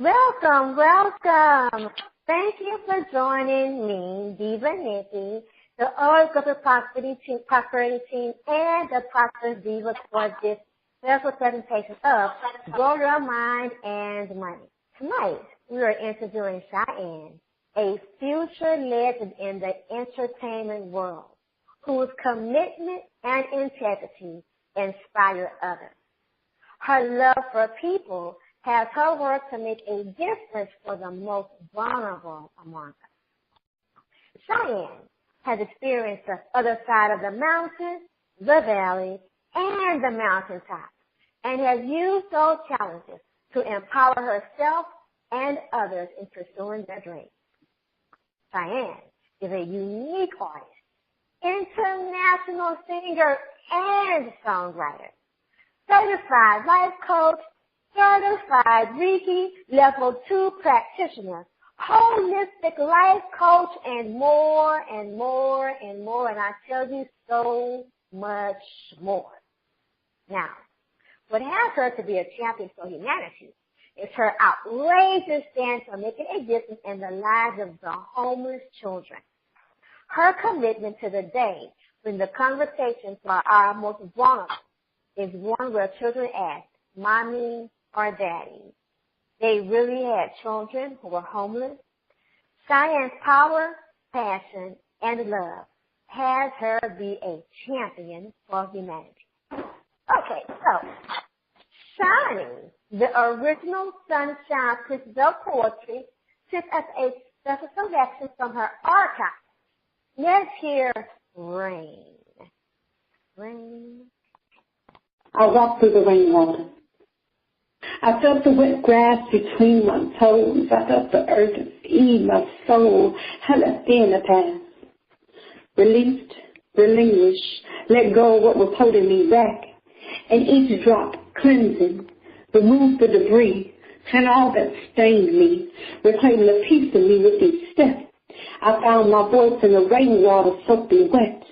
Welcome, welcome. Thank you for joining me, Diva Nikki, the Oracle of Prosperity Team, and the Prosperous Divas for this special presentation of Grow Your Mind and Money. Tonight, we are interviewing Chianne, a future legend in the entertainment world, whose commitment and integrity inspire others. Her love for people has her work to make a difference for the most vulnerable among us. Chianne has experienced the other side of the mountains, the valleys, and the mountaintops, and has used those challenges to empower herself and others in pursuing their dreams. Chianne is a unique artist, international singer, and songwriter, certified life coach, certified Reiki Level 2 practitioner, holistic life coach, and more and more and more, and I tell you so much more. Now, what has her to be a champion for humanity is her outrageous stand for making a difference in the lives of the homeless children. Her commitment to the day when the conversation for our most vulnerable is one where children ask, Mommy or Daddy? They really had children who were homeless. Chianne's power, passion, and love has her be a champion for humanity. Okay, so Chianne, the original Sunshine Princess of Poetry, took us a special selection from her archive. Let's hear Rain. Rain. I walked through the rainwater. I felt the wet grass between my toes. I felt the earth feed my soul. I left in the past. Released, relinquished, let go of what was holding me back. And each drop cleansing, removed the debris and all that stained me, reclaiming a piece of me with each step. I found my voice in the rainwater soaking wet.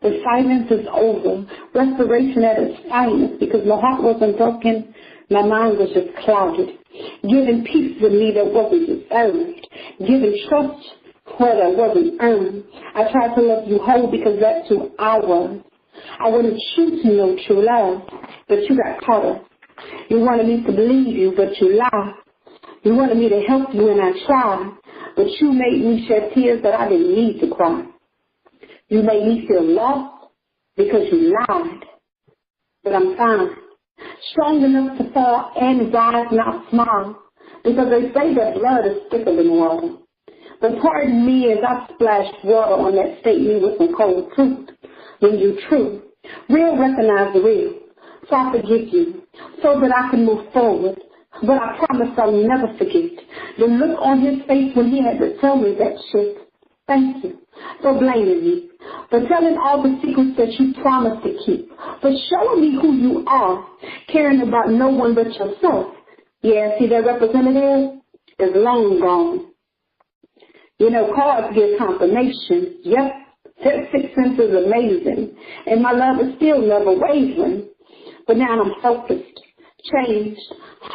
The silence is over, restoration at its finest, because my heart wasn't broken, my mind was just clouded, giving pieces of me that wasn't deserved, giving trust where that wasn't earned. I tried to love you whole because that's who I was. I wanted you to know true love, but you got caught up. You wanted me to believe you, but you lied. You wanted me to help you, and I tried, but you made me shed tears that I didn't need to cry. You made me feel lost because you lied, but I'm fine. Strong enough to fall and rise, not smile, because they say that blood is thicker than water. But pardon me as I splashed water on that statement with some cold truth. When you true, real recognize the real, so I forgive you, so that I can move forward. But I promise I'll never forget the look on his face when he had to tell me that shit. Thank you for blaming me, for telling all the secrets that you promised to keep, for showing me who you are, caring about no one but yourself. Yeah, see, that representative is long gone. You know, cards give confirmation. Yep, that sixth sense is amazing, and my love is still never wavering. But now I'm focused, changed,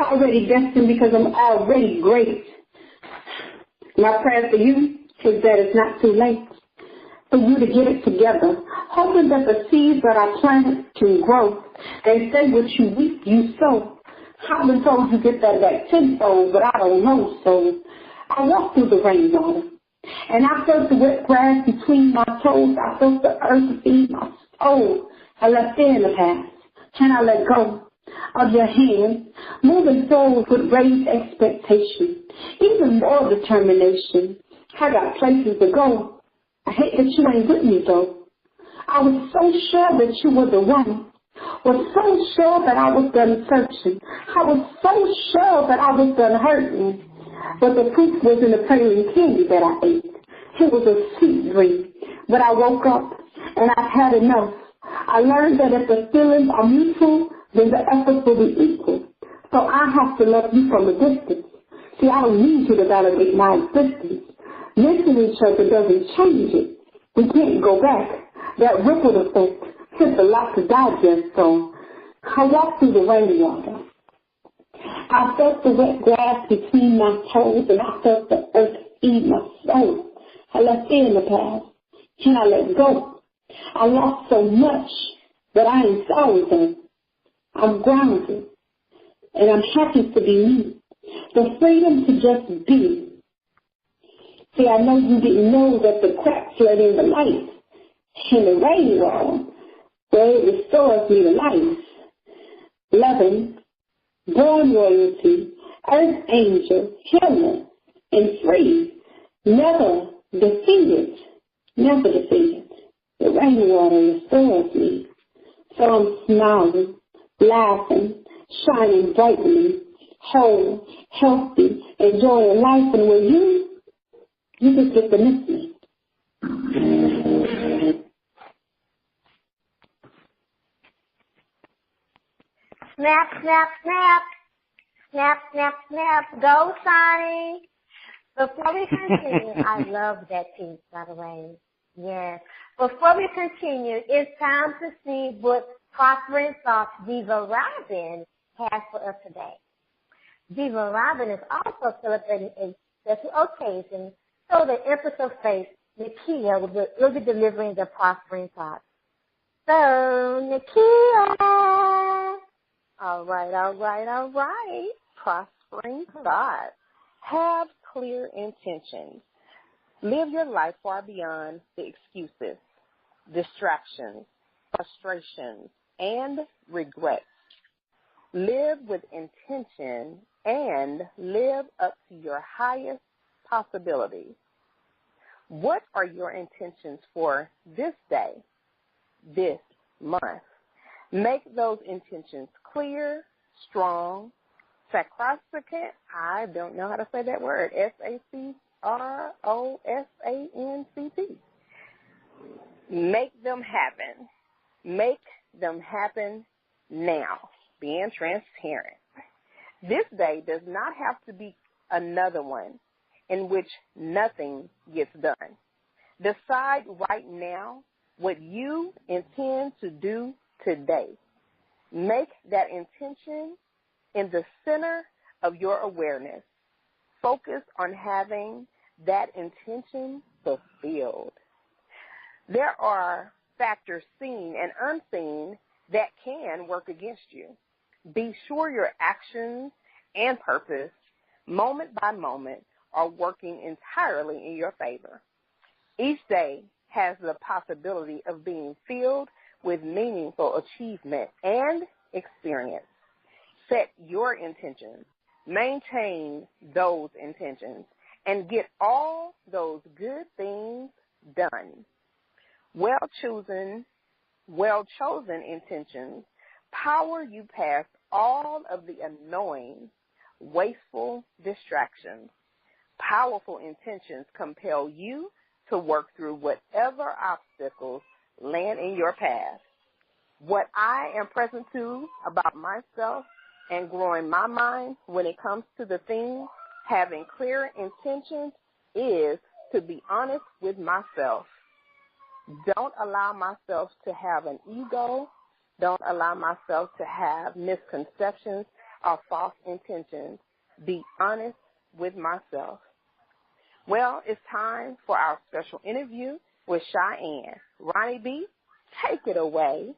already destined because I'm already great. My prayer for you is that it's not too late for you to get it together, hoping that the seeds that I planted can grow. They say what you reap, you sow. I've been told you get that back tenfold, but I don't know, so I walked through the rainwater, and I felt the wet grass between my toes. I felt the earth feed my soul. I left there in the past, and I let go of your hand, moving forward with raised expectation, even more determination. I got places to go. I hate that you ain't with me, though. I was so sure that you were the one. Was so sure that I was done searching. I was so sure that I was done hurting. But the proof was in the praline candy that I ate. It was a sweet dream. But I woke up, and I've had enough. I learned that if the feelings are mutual, then the efforts will be equal. So I have to love you from a distance. See, I don't need you to validate my existence. Missing each other doesn't change it. We can't go back. That ripple effect is a lot to digest, so I walked through the rainwater. I felt the wet grass between my toes, and I felt the earth eat my soul. I left it in the past. Can I let go? I lost so much, but I ain't sorry then. I'm grounded, and I'm happy to be me. The freedom to just be. See, I know you didn't know that the cracks let in the light, and the rainwater, where it restores me to life. Loving, born royalty, earth angel, healer, and free. Never defeated, never defeated. The rainwater restores me. So I'm smiling, laughing, shining brightly, whole, healthy, enjoying life. And with you just get to miss me. Snap, snap, snap. Snap, snap, snap. Go, Sonny. Before we continue, I love that piece, by the way. Yes. Before we continue, it's time to see what Prosperous Diva Robin has for us today. Diva Robin is also celebrating a special occasion, so the Empress of Faith, Nakia, will be delivering the Prospering Thoughts. So, Nakia. All right. Prospering thoughts. Have clear intentions. Live your life far beyond the excuses, distractions, frustrations, and regrets. Live with intention and live up to your highest possibilities. What are your intentions for this day, this month? Make those intentions clear, strong, sacrosanct. I don't know how to say that word. SACROSANCT. Make them happen. Make them happen now. Being transparent. This day does not have to be another one in which nothing gets done. Decide right now what you intend to do today. Make that intention in the center of your awareness. Focus on having that intention fulfilled. There are factors seen and unseen that can work against you. Be sure your actions and purpose, moment by moment, are working entirely in your favor. Each day has the possibility of being filled with meaningful achievement and experience. Set your intentions, maintain those intentions, and get all those good things done. Well-chosen intentions power you past all of the annoying, wasteful distractions. Powerful intentions compel you to work through whatever obstacles land in your path. What I am present to about myself and growing my mind when it comes to the things having clear intentions is to be honest with myself. Don't allow myself to have an ego. Don't allow myself to have misconceptions or false intentions. Be honest with myself. Well, it's time for our special interview with Chianne. Ronnie B., take it away.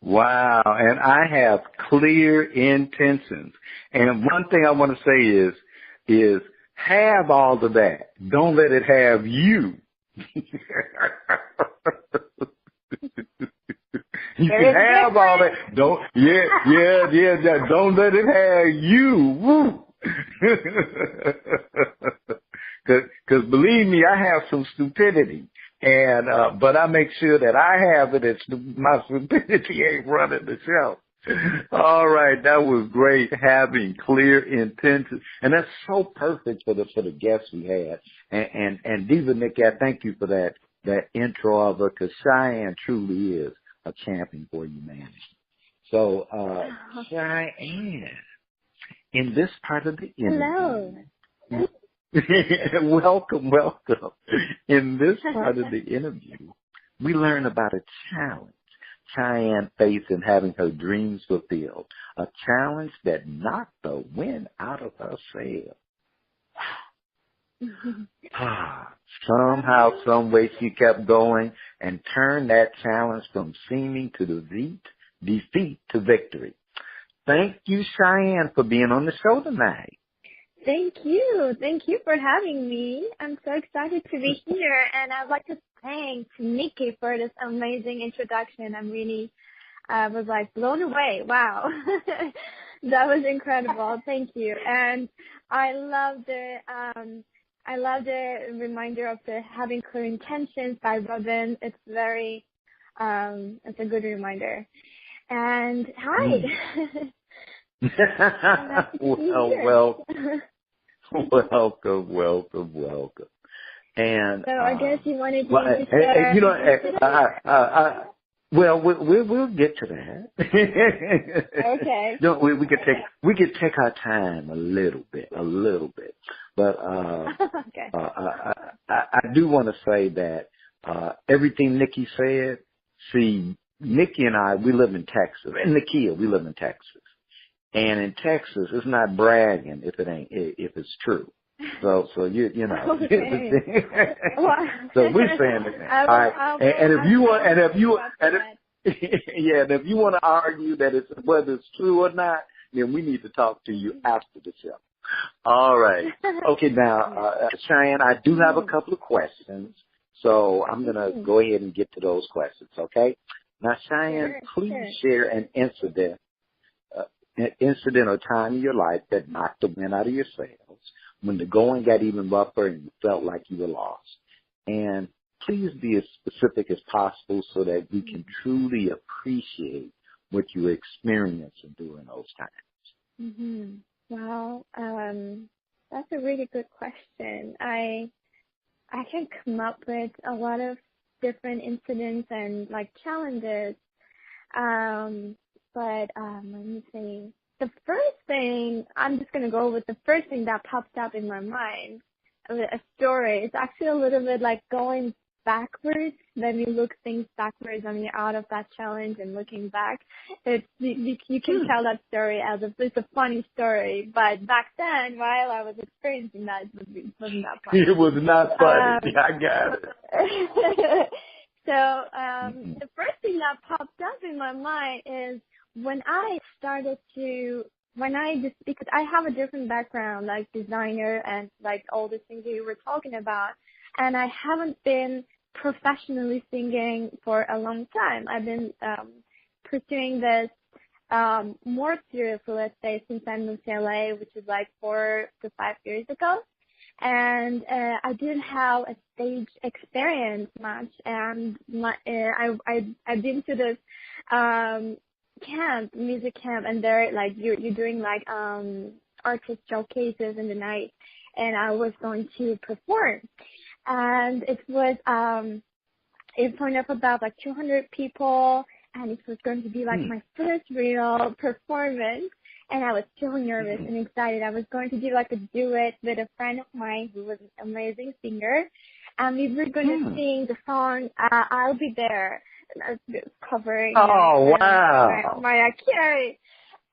Wow, and I have clear intentions. And one thing I want to say is have all of that. Don't let it have you. You can have all that. Don't let it have you. Woo. Cause believe me, I have some stupidity. And, but I make sure that I have it. My stupidity ain't running the show. All right. That was great, having clear intentions. And that's so perfect for the guests we had. And Diva Nikki, I thank you for that intro of her, because Chianne truly is a champion for humanity. So, Chianne, in this part of the interview. Hello. Welcome. In this part of the interview, we learn about a challenge Chianne facing having her dreams fulfilled, a challenge that knocked the wind out of her sails. Somehow, some way, she kept going and turned that challenge from seeming to defeat to victory. Thank you, Chianne, for being on the show tonight. Thank you. Thank you for having me. I'm so excited to be here, and I'd like to thank Nikki for this amazing introduction. I'm really, was like blown away. Wow. That was incredible. Thank you. And I love the reminder of the having clear intentions by Robin. It's very, it's a good reminder. And hi. Welcome. And so I guess you wanted me to share. We'll get to that. Okay. No, we could take our time a little bit, but okay. I do want to say that everything Nikki said. See, Nikki and I, we live in Texas, and Nakia, we live in Texas. And in Texas, it's not bragging if it's true. So you know. Okay. So we're saying it. All right. And if you want to argue that it's whether it's true or not, then we need to talk to you after the show. All right. Okay. Now, Chianne, I do have a couple of questions, so I'm gonna go ahead and get to those questions. Okay. Now, Chianne, please share an incident or time in your life that knocked the wind out of your sails, when the going got even rougher and you felt like you were lost. And please be as specific as possible so that we can truly appreciate what you experience during those times. Mm-hmm. Well, that's a really good question. I can come up with a lot of different incidents and like challenges. But let me see. The first thing, I'm just going to go with the first thing that popped up in my mind, a story. It's actually a little bit like going backwards. When you look things backwards and you're out of that challenge and looking back, you can tell that story as if it's a funny story. But back then, while I was experiencing that, it wasn't that funny. It was not funny. I got it. So the first thing that popped up in my mind is because I have a different background, like designer and like all the things that you were talking about, and I haven't been professionally singing for a long time. I've been pursuing this more seriously, let's say, since I moved to LA, which is like 4 to 5 years ago. And I didn't have a stage experience much, and I've been to this music camp, and there like you're doing like artist showcases in the night, and I was going to perform, and it was in front of about like 200 people, and it was going to be like my first real performance. And I was so nervous and excited. I was going to do like a duet with a friend of mine who was an amazing singer. And we were going to sing the song, I'll Be There. And I was covering wow. Mariah Carey.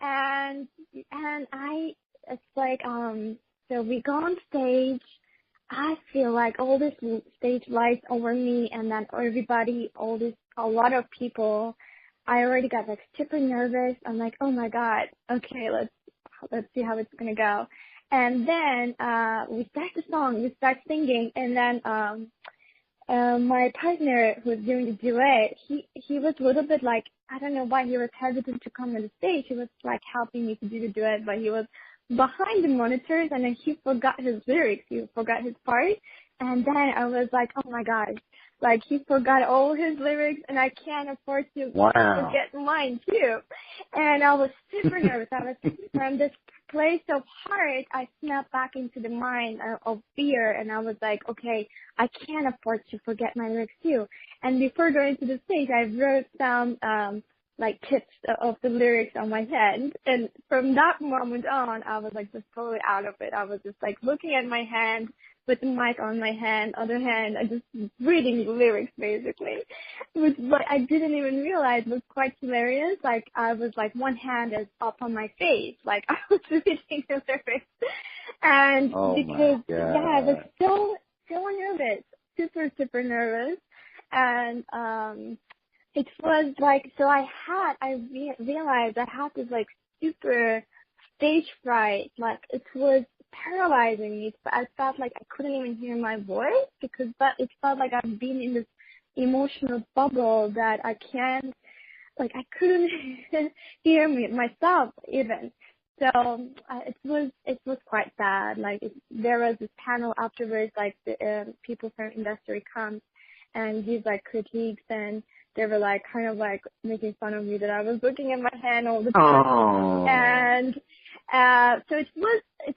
And it's like, so we go on stage. I feel like all this stage lights over me, and then everybody, a lot of people. I already got like super nervous. I'm like, oh my God, okay, let's see how it's gonna go. And then we start the song, we start singing, and then my partner who was doing the duet, he was a little bit like, I don't know why he was hesitant to come on the stage. He was like helping me to do the duet, but he was behind the monitors, and then he forgot his lyrics, he forgot his part. And then I was like, oh my God. Like, he forgot all his lyrics, and I can't afford to forget mine, too. And I was super nervous. I was from this place of heart, I snapped back into the mind of fear, and I was like, okay, I can't afford to forget my lyrics, too. And before going to the stage, I wrote some, like, tips of the lyrics on my head. And from that moment on, I was, like, just totally out of it. I was just, like, looking at my hand, with the mic on my hand, other hand, I just reading the lyrics basically. Which what I didn't even realize was quite hilarious. Like I was like one hand is up on my face, like I was reading the lyrics. And because I was so nervous, super nervous. And it was like, so I realized I had this like super stage fright, like it was paralyzing me. I felt like I couldn't even hear my voice because it felt like I've been in this emotional bubble that I can't, like I couldn't hear myself even. So it was quite sad. Like there was this panel afterwards, like the people from industry comes and gives like critiques, and they were like kind of like making fun of me that I was looking at my hand all the time. Oh. And so it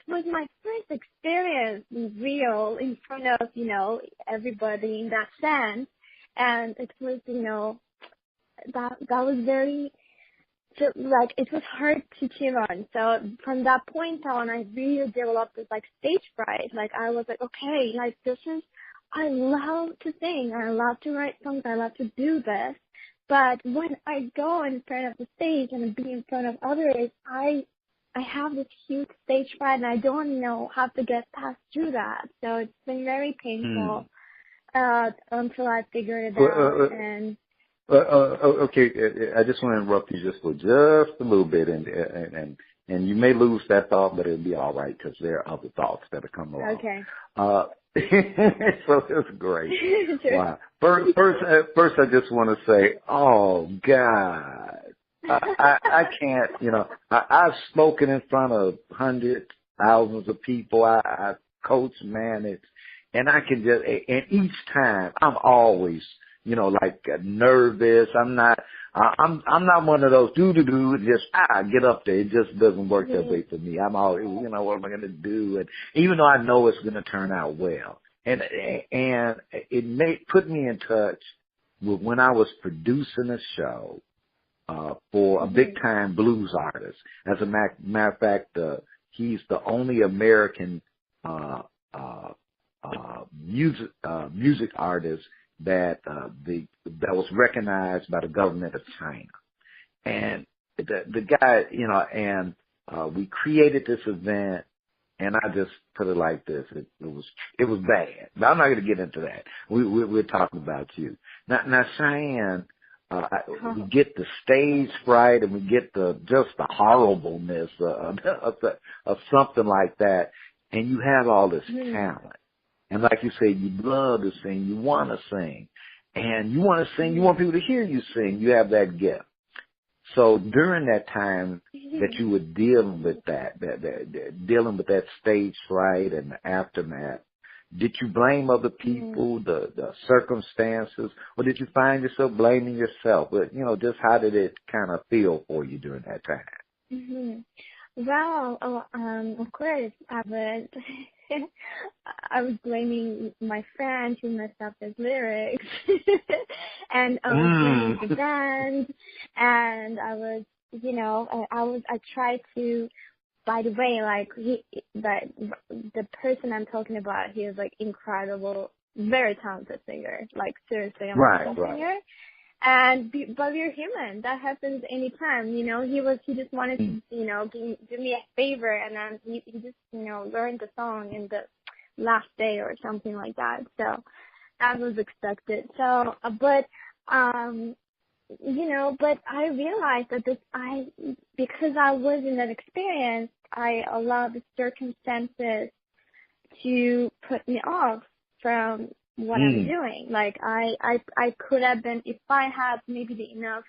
was my first experience real in front of, you know, everybody in that sense. And it was, you know, that was very, like, it was hard to cheer on. So from that point on, I really developed this like stage fright. Like I was like, okay, like I love to sing, I love to write songs, I love to do this. But when I go in front of the stage and be in front of others, I have this huge stage fright, and I don't know how to get past through that. So it's been very painful until I figured it out. And okay, I just want to interrupt you just a little bit, and you may lose that thought, but it'll be all right because there are other thoughts that are coming along. Okay. So that's great. Sure. Wow. First, I just want to say, oh God, I can't. You know, I've spoken in front of hundreds, thousands of people. I coach, manage, and I can just. And each time, I'm always, you know, like nervous. I'm not one of those just get up there. It just doesn't work that way for me. I'm always, you know, what am I going to do? And even though I know it's going to turn out well, and it put me in touch with when I was producing a show for a big time blues artist. As a matter of fact, he's the only American music artist that was recognized by the government of China. And the guy, you know, and we created this event, and I just put it like this: it was bad. But I'm not going to get into that. We're talking about you now, Chianne. We get the stage fright, and we get just the horribleness of something like that, and you have all this talent. And like you say, you love to sing, you want to sing, and you want to sing, you want people to hear you sing, you have that gift. So during that time that you were dealing with dealing with that stage fright and the aftermath, did you blame other people, the circumstances, or did you find yourself blaming yourself? But, you know, just how did it kind of feel for you during that time? Well, of course, I was blaming my friend who messed up his lyrics, and I was blaming the band, and I was, you know, I tried to. By the way, like the person I'm talking about, he is like incredible, very talented singer, like seriously amazing singer. But we're human. That happens anytime, you know. He just wanted to, you know, do me a favor, and then he just, you know, learned the song in the last day or something like that. So that was expected. So, but you know, but I realized that because I was in that experience, I allowed the circumstances to put me off from what I'm doing. Like I could have been, if I had maybe the enough,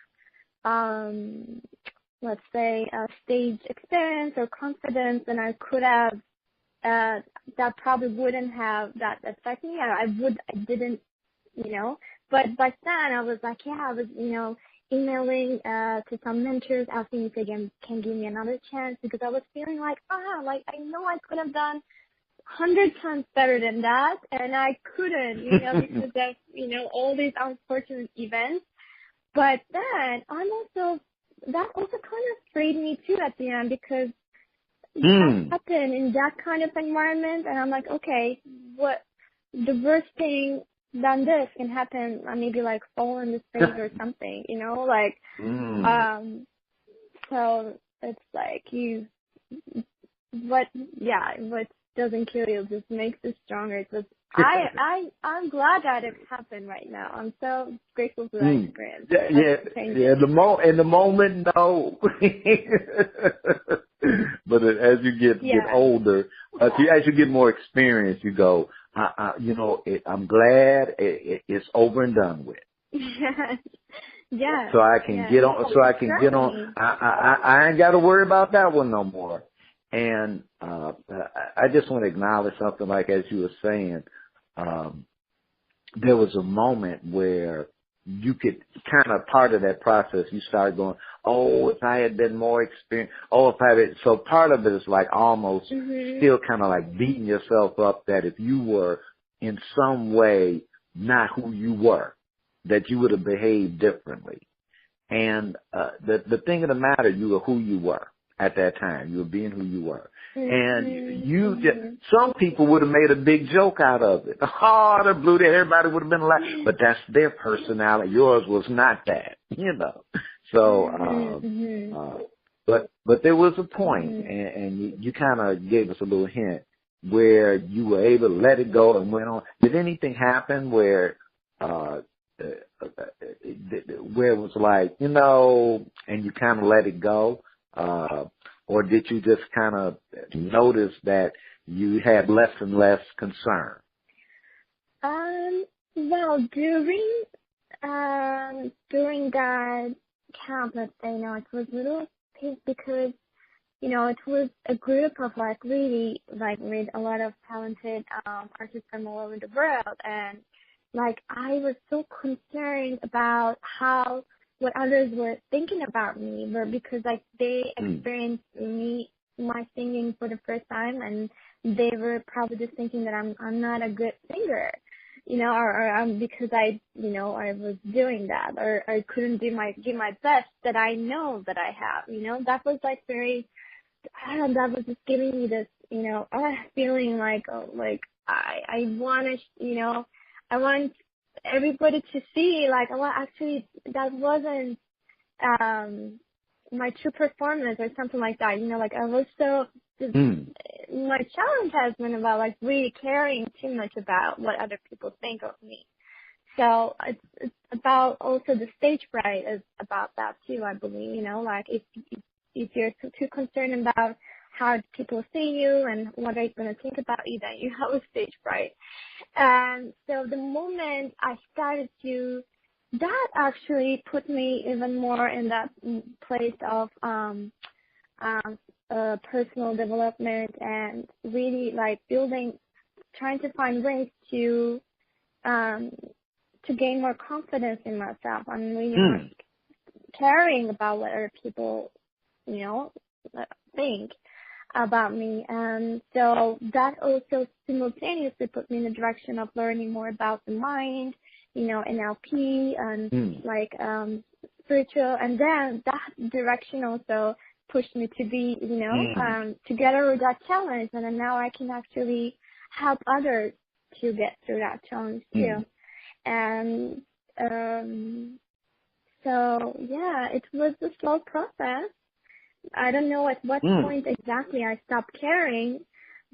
let's say, stage experience or confidence, then I could have, that probably wouldn't have that affect me. I didn't, you know. But back then I was like, I was, you know, emailing to some mentors asking if they can give me another chance, because I was feeling like, like I know I could have done 100 times better than that, and I couldn't, you know, because of, you know, all these unfortunate events. But then that also kind of freed me too at the end, because that happened in that kind of environment, and I'm like, okay, what the worst thing than this can happen, maybe like fall in the face or something, like, so it's like what doesn't kill you just makes you stronger. It's just, I'm glad that it happened right now. I'm so grateful for that experience. In the moment, no. But as you get older, as you get more experience, you go, I'm glad it's over and done with. Yeah. So I can get on. So I can get on. I ain't got to worry about that one no more. And I just want to acknowledge something like, as you were saying, there was a moment where you could kind of part of that process, you started going, oh, if I had been more experienced, so part of it is like almost still kind of like beating yourself up that if you were in some way not who you were, that you would have behaved differently. And the thing of the matter, you were who you were at that time. You were being who you were. And some people would have made a big joke out of it. Oh, they blew that. Everybody would have been like, but that's their personality. Yours was not that, So, but there was a point, and you kind of gave us a little hint where you were able to let it go and went on. Did anything happen where it was like, and you kind of let it go? Or did you just kind of notice that you had less and less concern? Well, during that camp, let's say, it was a little peak because, it was a group of really with a lot of talented artists from all over the world, and I was so concerned about what others were thinking about me, because they experienced my singing for the first time, and they were probably just thinking that I'm not a good singer, or because I was doing that, or I couldn't do my best that I know that I have, that was very, that was just giving me this, feeling I want to, I want everybody to see, actually, that wasn't my true performance or something like that. I was so, my challenge has been about, really caring too much about what other people think of me. So it's about also the stage fright is about that too, I believe, if you're too concerned about how people see you and what they're going to think about you, then you have a stage fright. And so the moment I started that actually put me even more in that place of personal development and really trying to find ways to gain more confidence in myself. I'm really caring about what other people, think about me. And so that also simultaneously put me in the direction of learning more about the mind, NLP and spiritual. And then that direction also pushed me to be, together with that challenge. And then now I can actually help others to get through that challenge too. And so, it was a slow process. I don't know at what point exactly I stopped caring,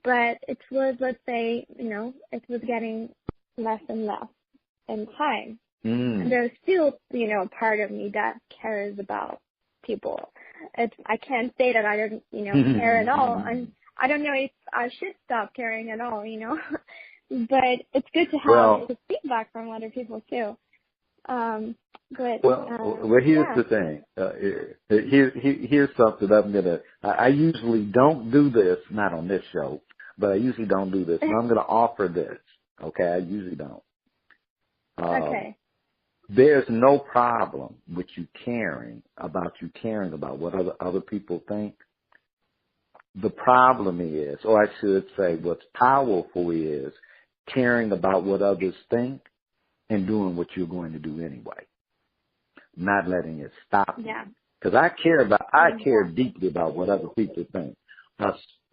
but it was, let's say, it was getting less and less in time. And there's still, part of me that cares about people. I can't say that I don't, care at all. And I don't know if I should stop caring at all, but it's good to have the feedback from other people too. But here's the thing. Here's something I usually don't do this, not on this show, but I usually don't do this. And I'm going to offer this. Okay, I usually don't. Okay. There's no problem with you caring about what other people think. The problem is, or I should say, what's powerful is caring about what others think and doing what you're going to do anyway. Not letting it stop you. Because I care deeply about what other people think,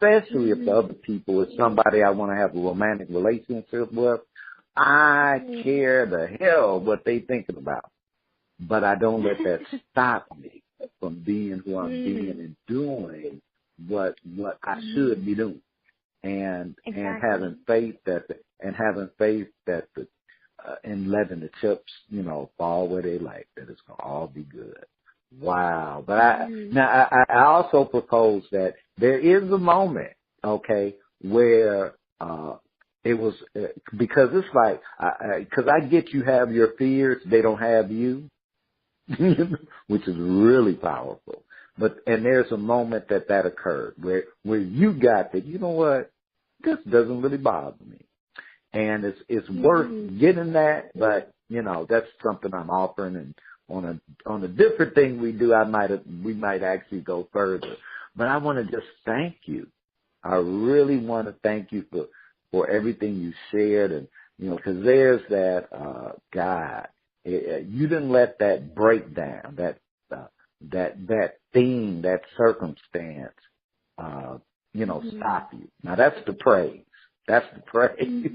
especially if the other people is somebody I want to have a romantic relationship with. I care the hell what they thinking about, but I don't let that stop me from being who I'm being and doing what I should be doing, and having faith that and letting the chips, fall where they like, that it's gonna all be good. Wow. But I also propose that there is a moment, okay, where it was because it's like because I get you have your fears, they don't have you, which is really powerful. And there's a moment that occurred where you got that. You know what? This doesn't really bother me. And it's worth getting that, but that's something I'm offering, and on a different thing we do, we might actually go further. But I want to just thank you. I really want to thank you for everything you shared, and because there's that God, you didn't let that breakdown, that thing, that circumstance, stop you. Now that's the praise. That's the praise.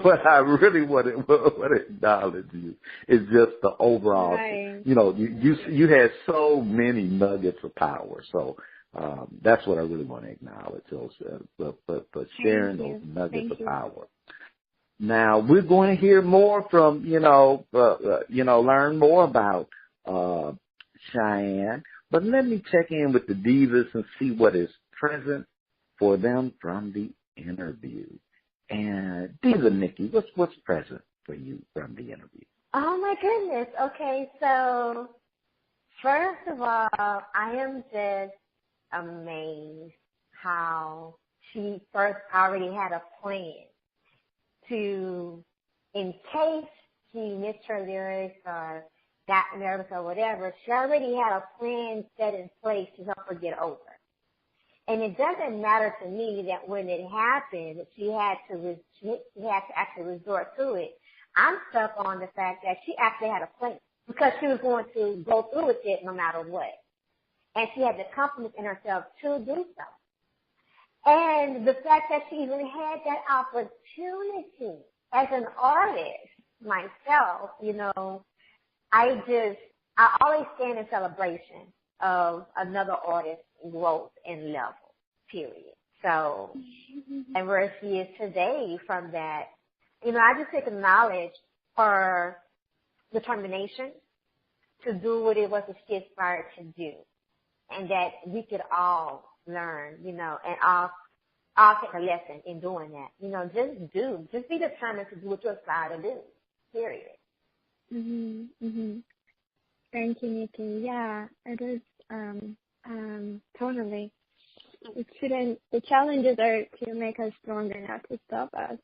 But I really want to acknowledge you is just the overall. Right. You had so many nuggets of power. So that's what I really want to acknowledge. For sharing those nuggets of power. Now we're going to hear more from learn more about Chianne. But let me check in with the Divas and see what is present for them from the interview. And Diva Nikki, what's present for you from the interview? Oh my goodness. Okay, so first of all, I am just amazed how she first already had a plan to, in case she missed her lyrics or got nervous or whatever, she already had a plan set in place to help her get over. And it doesn't matter to me that when it happened, she had to actually resort to it. I'm stuck on the fact that she actually had a plan because she was going to go through with it no matter what. And she had the confidence in herself to do so. And the fact that she even had that opportunity as an artist myself, I always stand in celebration of another artist's growth and level, period. So, and where she is today from that, I just take acknowledge her determination to do what it was that she aspired to do. And that we could all learn, and all take a lesson in doing that. Just be determined to do what you aspire to do, period. Thank you, Nikki. Yeah, it is, totally. The challenges are to make us stronger, not to stop us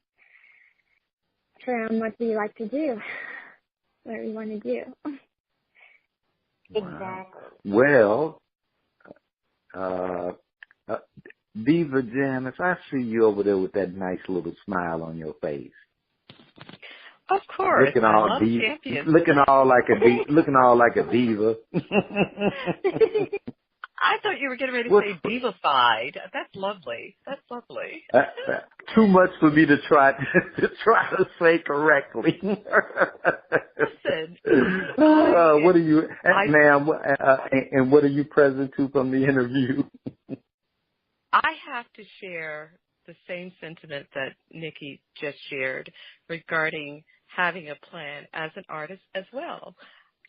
from what we like to do, what we want to do. Exactly. Well, Diva Janice, I see you over there with that nice little smile on your face. Of course, looking I all love champions. Looking all like a diva. I thought you were getting ready to say divified. That's lovely. Too much for me to try to say correctly. Listen, what are you, ma'am? And what are you present to from the interview? I have to share the same sentiment that Nikki just shared regarding having a plan as an artist as well.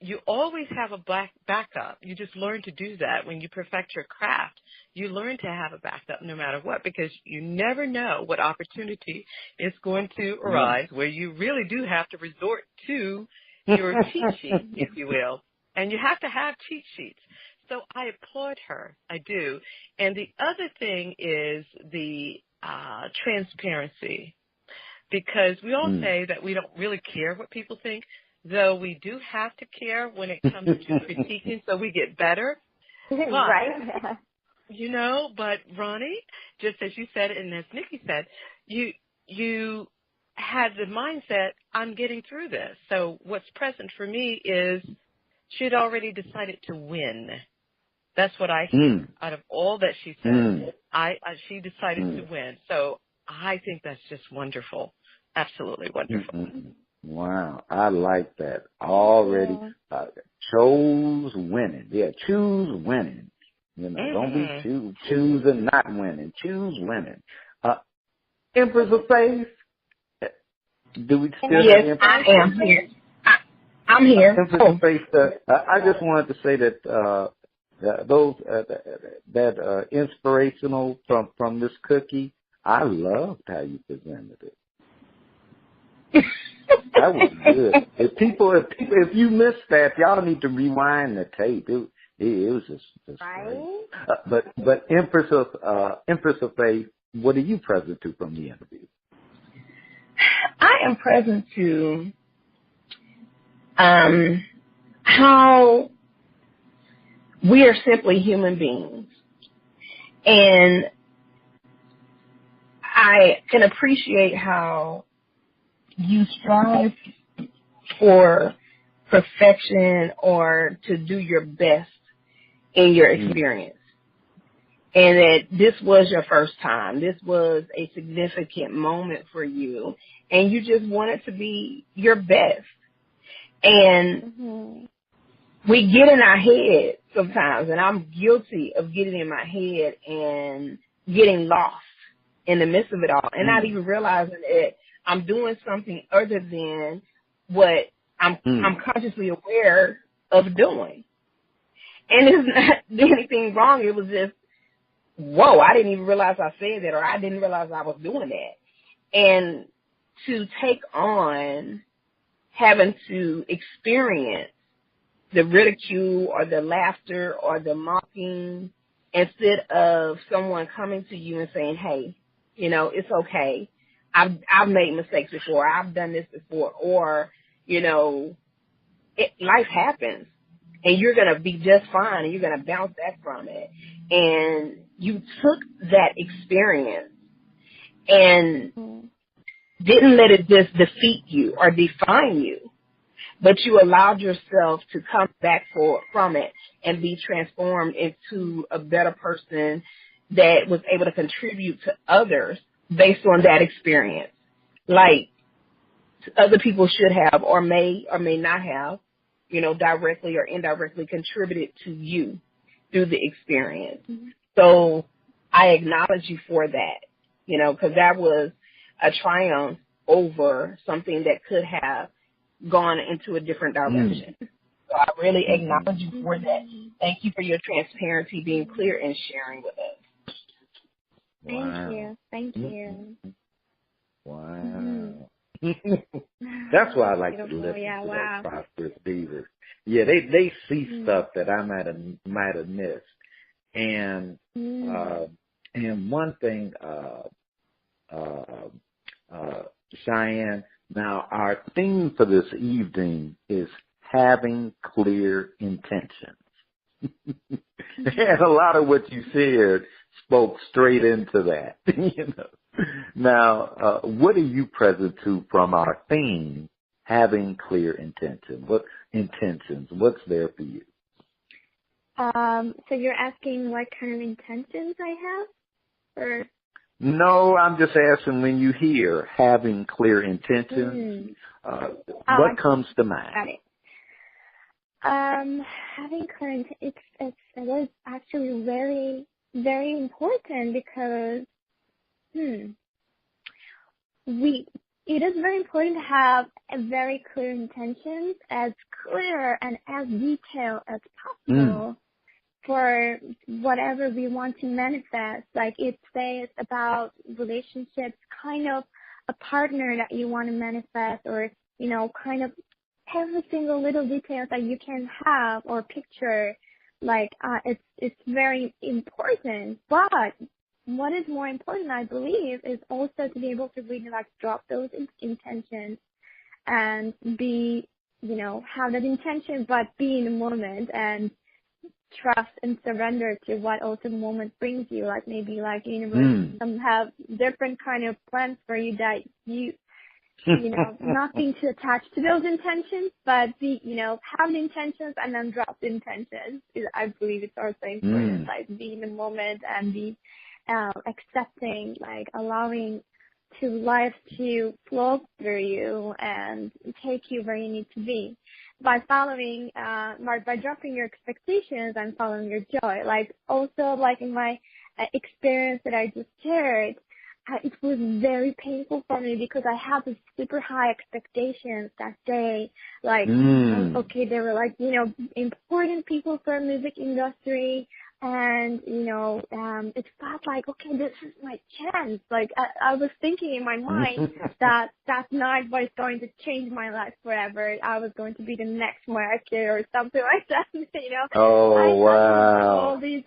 You always have a backup. You just learn to do that. When you perfect your craft, you learn to have a backup no matter what, because you never know what opportunity is going to arise where you really do have to resort to your cheat sheet, if you will. And you have to have cheat sheets. So I applaud her. I do. And the other thing is the transparency, because we all say that we don't really care what people think, though we do have to care when it comes to critiquing so we get better. But, right. But Ronnie, just as you said and as Nikki said, you had the mindset, I'm getting through this. So what's present for me is she'd already decided to win. That's what I hear out of all that she said. She decided to win. So I think that's just wonderful. Absolutely wonderful. Wow, I like that. Already chose winning. Yeah, choose winning. You know, don't be choosing not winning. Choose winning. Empress of Faith, do we still have Empress? I am here. I'm here. Empress of Faith, I just wanted to say that that inspirational from this cookie, I loved how you presented it. That was good. If you missed that, y'all need to rewind the tape. It was just right. Great. But Empress of Faith, what are you present to from the interview? I am present to how we are simply human beings, and I can appreciate how you strive for perfection or to do your best in your experience. And that this was your first time. This was a significant moment for you. And you just wanted to be your best. And we get in our head sometimes, and I'm guilty of getting in my head and getting lost in the midst of it all, and not even realizing that I'm doing something other than what I'm consciously aware of doing. And it's not anything wrong. It was just, whoa, I didn't even realize I said that, or I didn't realize I was doing that. And to take on having to experience the ridicule or the laughter or the mocking instead of someone coming to you and saying, hey, you know, it's okay. I've made mistakes before. I've done this before. Or, you know, life happens, and you're going to be just fine, and you're going to bounce back from it. And you took that experience and didn't let it just defeat you or define you, but you allowed yourself to come back from it and be transformed into a better person that was able to contribute to others based on that experience, like other people should have or may not have, you know, directly or indirectly contributed to you through the experience. So I acknowledge you for that, you know, because that was a triumph over something that could have gone into a different direction. So I really acknowledge you for that. Thank you for your transparency, being clear, and sharing with us. Thank you. Wow. That's why I like to listen to those Prosperous Divas. Yeah, they see stuff that I might have missed. And one thing, Chianne, now our theme for this evening is having clear intentions. And a lot of what you said spoke straight into that. You know. Now, what are you present to from our theme, having clear intentions? What intentions? What's there for you? So you're asking what kind of intentions I have, or? No, I'm just asking, when you hear having clear intentions, what comes to mind? Got it. Having clear intentions, it is actually very, very important because it is very important to have a very clear intentions, as clear and as detailed as possible for whatever we want to manifest. Like it says about relationships, kind of a partner that you want to manifest, or, you know, kind of every single little detail that you can have or picture. Like it's very important. But what is more important, I believe, is also to be able to really like drop those intentions and be, you know, have that intention, but be in the moment and trust and surrender to what also the moment brings you. Like maybe like universe, some have different kind of plans for you that you not being too attached to those intentions, but have the intentions and then drop the intentions. I believe it's also important, like be in the moment and be accepting, like allowing to life to flow through you and take you where you need to be by following, by dropping your expectations and following your joy. Like also, like in my experience that I just shared, it was very painful for me because I had this super high expectations that day. Like, okay, they were like, important people for the music industry. And, it felt like, okay, this is my chance. Like, I was thinking in my mind that night was going to change my life forever. I was going to be the next market or something like that, Oh, wow. All these,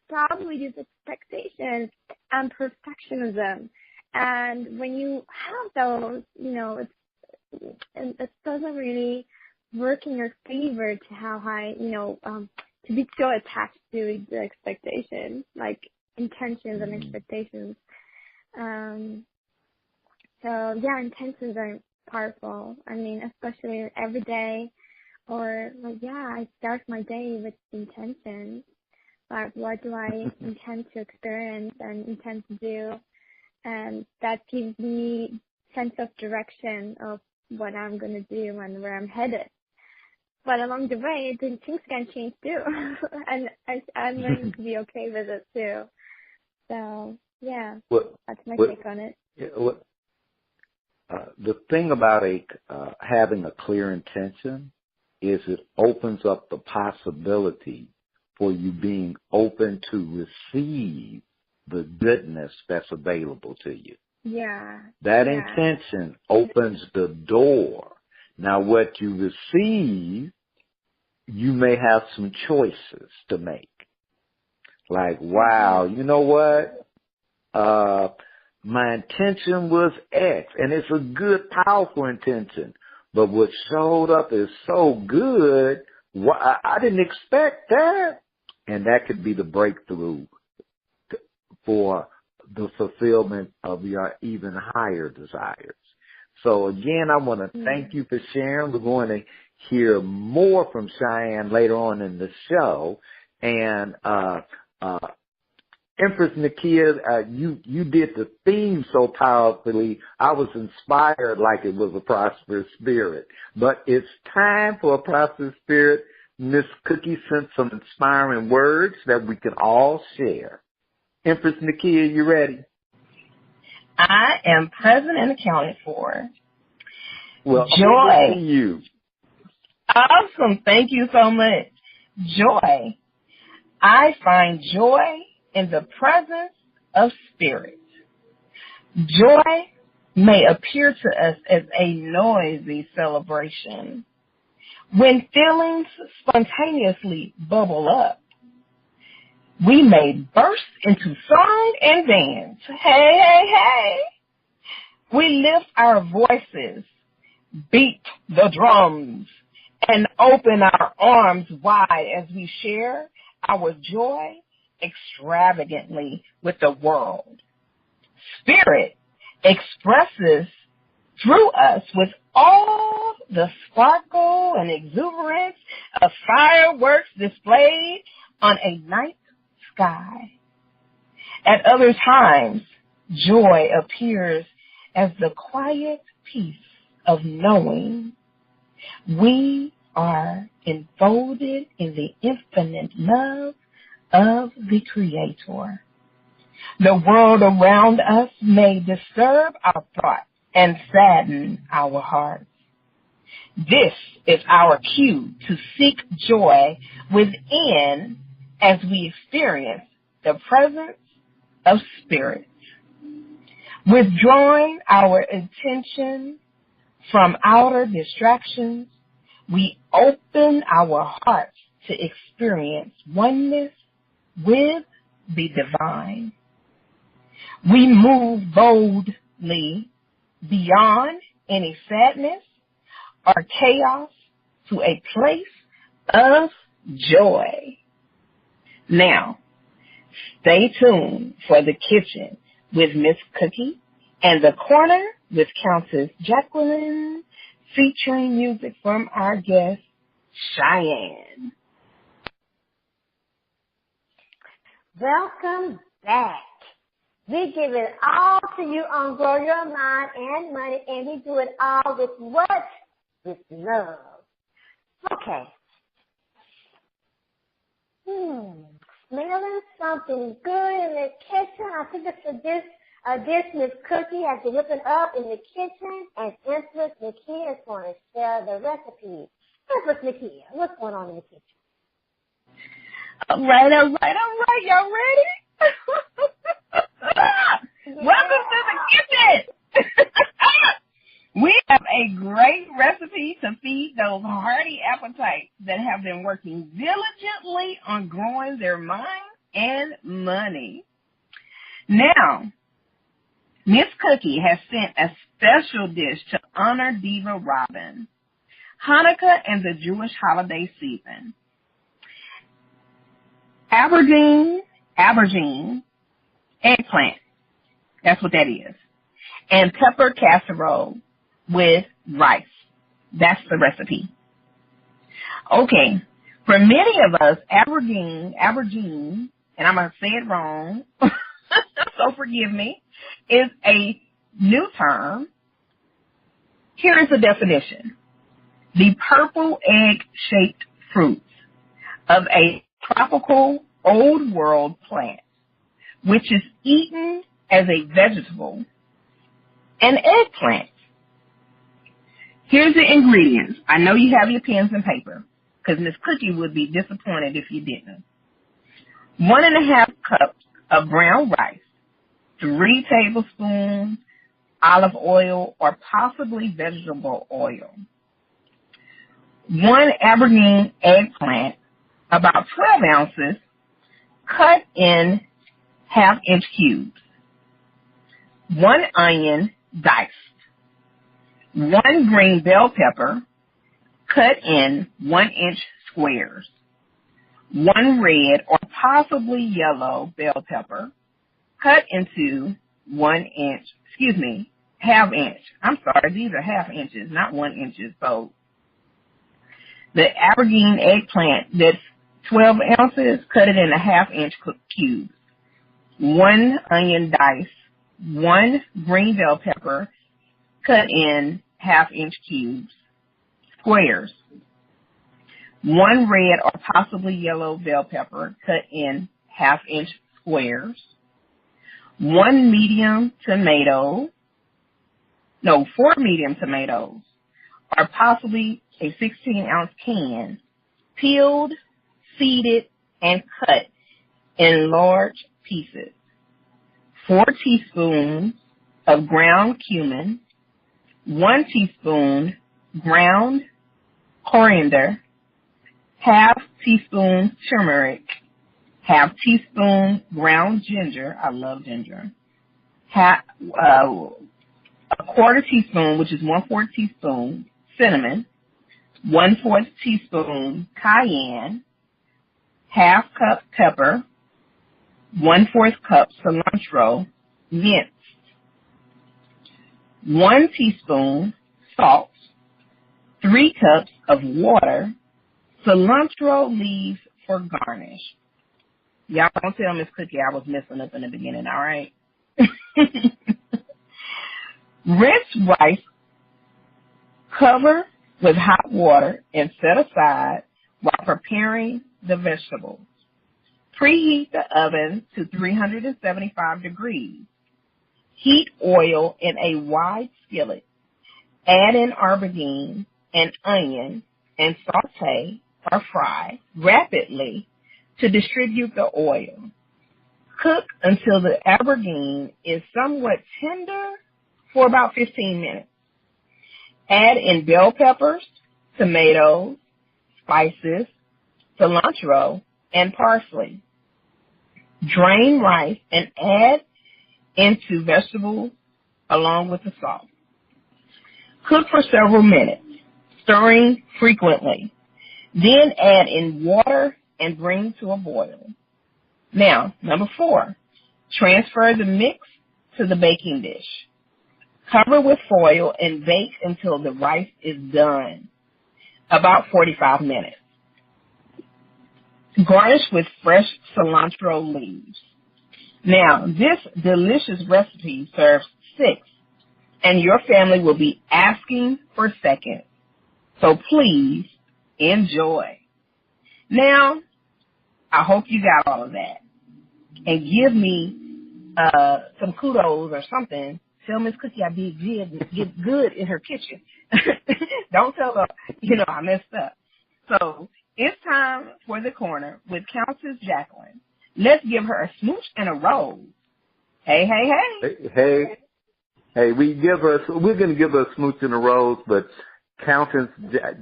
probably these expectations and perfectionism. And when you have those, it doesn't really work in your favor to how high, to be so attached to the expectations, like intentions and expectations. Intentions are powerful. I mean, especially every day, or I start my day with intentions. Like, what do I intend to experience and intend to do? And that gives me sense of direction of what I'm going to do and where I'm headed. But along the way, things can change too. And I'm learning to be okay with it too. So, that's my take on it. The thing about having a clear intention is it opens up the possibility for you being open to receive the goodness that's available to you. Yeah. That intention opens the door. Now, what you receive, you may have some choices to make. Like, wow, you know what? My intention was X, and it's a good, powerful intention. But what showed up is so good, I didn't expect that. And that could be the breakthrough for the fulfillment of your even higher desires. So again, I want to thank you for sharing. We're going to hear more from Chianne later on in the show. And Empress Nakia, you did the theme so powerfully. I was inspired like it was a prosperous spirit. But it's time for a prosperous spirit. Miss Cookie sent some inspiring words that we can all share. Empress Nakia, you ready? I am present and accounted for. Well, joy. Over to you. Awesome. Thank you so much. Joy. I find joy in the presence of spirit. Joy may appear to us as a noisy celebration. When feelings spontaneously bubble up, we may burst into song and dance. Hey, hey, hey. We lift our voices, beat the drums, and open our arms wide as we share our joy extravagantly with the world. Spirit expresses through us with all the sparkle and exuberance of fireworks displayed on a night sky. At other times, joy appears as the quiet peace of knowing we are enfolded in the infinite love of the Creator. The world around us may disturb our thoughts and sadden our hearts. This is our cue to seek joy within as we experience the presence of spirit. Withdrawing our attention from outer distractions, we open our hearts to experience oneness with the divine. We move boldly beyond any sadness or chaos to a place of joy. Now, stay tuned for the kitchen with Miss Cookie and the corner with Countess Jacqueline, featuring music from our guest, Chianne. Welcome back. We give it all to you on Grow Your Mind and Money, and we do it all with what? With love. Okay. Smelling something good in the kitchen. I think it's a dish Miss Cookie has been whipping up in the kitchen, and Empress Nakia is going to share the recipe. Empress Nakia, what's going on in the kitchen? All right. Y'all ready? Welcome to the kitchen. We have a great recipe to feed those hearty appetites that have been working diligently on growing their mind and money. Now, Miss Cookie has sent a special dish to honor Diva Robin, Hanukkah and the Jewish holiday season. Aubergine eggplant. That's what that is. And pepper casserole with rice. That's the recipe. Okay. For many of us, aubergine, and I'm going to say it wrong, so forgive me, is a new term. Here is the definition. The purple egg-shaped fruits of a tropical old world plant, which is eaten as a vegetable, an eggplant. Here's the ingredients. I know you have your pens and paper, because Miss Cookie would be disappointed if you didn't. 1.5 cups of brown rice, 3 tablespoons olive oil or possibly vegetable oil, 1 aubergine eggplant, about 12 ounces, cut in 1/2-inch cubes, 1 onion diced, 1 green bell pepper, cut in 1-inch squares, 1 red or possibly yellow bell pepper, cut into 1-inch, 1/2-inch. I'm sorry, these are 1/2 inches, not 1 inches. So the aubergine eggplant that's 12 ounces, cut it in 1/2-inch cubes, 1 onion diced, 1 green bell pepper, cut in 1/2-inch cubes, squares, 1 red or possibly yellow bell pepper, cut in 1/2-inch squares, 4 medium tomatoes, or possibly a 16-ounce can, peeled, seeded, and cut in large pieces, 4 teaspoons of ground cumin, 1 teaspoon ground coriander, 1/2 teaspoon turmeric, 1/2 teaspoon ground ginger. I love ginger. A 1/4 teaspoon, which is 1/4 teaspoon, cinnamon, 1/4 teaspoon cayenne, 1/2 cup pepper, 1/4 cup cilantro, minced, 1 teaspoon salt, 3 cups of water, cilantro leaves for garnish. Y'all don't tell Miss Cookie I was messing up in the beginning, all right? Rinse rice, cover with hot water, and set aside while preparing the vegetables. Preheat the oven to 375 degrees. Heat oil in a wide skillet. Add in aubergine and onion and saute or fry rapidly to distribute the oil. Cook until the aubergine is somewhat tender for about 15 minutes. Add in bell peppers, tomatoes, spices, cilantro, and parsley. Drain rice and add into vegetables along with the salt. Cook for several minutes, stirring frequently. Then add in water and bring to a boil. Now, number 4, transfer the mix to the baking dish. Cover with foil and bake until the rice is done, about 45 minutes. Garnish with fresh cilantro leaves. Now, this delicious recipe serves 6, and your family will be asking for seconds. So please enjoy. Now, I hope you got all of that. And give me some kudos or something. Tell Miss Cookie I did get good in her kitchen. Don't tell her, I messed up. So it's time for the corner with Countess Jacqueline. Let's give her a smooch and a rose. Hey, hey, hey. Hey, we're going to give her a smooch and a rose, but Countess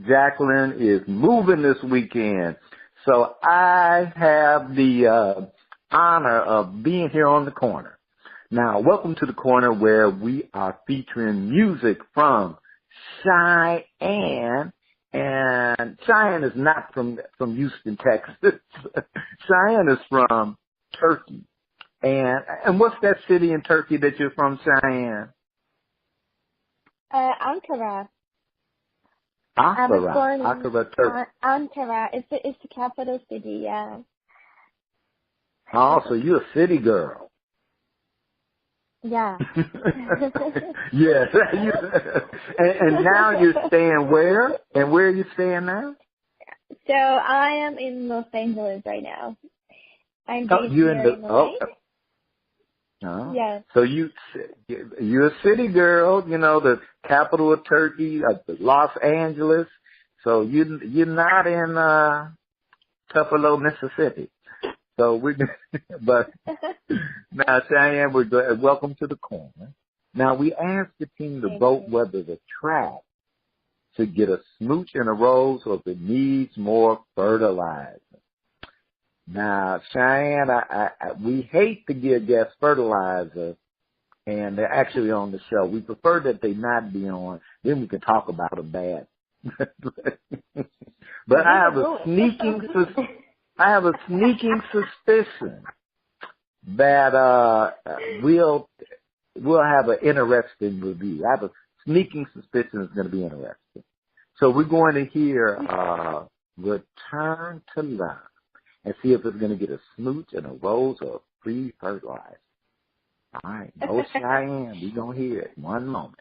Jacqueline is moving this weekend. So I have the honor of being here on the corner. Now, welcome to the corner where we are featuring music from Chianne. And Chianne is not from Houston, Texas. Chianne is from Turkey. And what's that city in Turkey that you're from, Chianne? Ankara. Ankara, Turkey. Ankara. It's the capital city, yeah. Oh, so you're a city girl. Yeah. Yes. And now you're staying where? And where are you staying now? So I am in Los Angeles right now. I'm based you're here in LA. Oh. Yes. So you're a city girl, the capital of Turkey, Los Angeles. So you're not in Tupelo, Mississippi. So but now, Chianne, we're good. Welcome to the corner. Now, we asked the team to vote whether the track should get a smooch and a rose or if it needs more fertilizer. Now, Chianne, we hate to give guests fertilizer, and they're actually on the show. We prefer that they not be on. Then we can talk about them bad. But I have a sneaking suspicion that we'll have an interesting review. I have a sneaking suspicion it's going to be interesting. So we're going to hear Return to Love and see if it's going to get a smooch and a rose or free fertilizer. All right, no Chianne, we're going to hear it. One moment.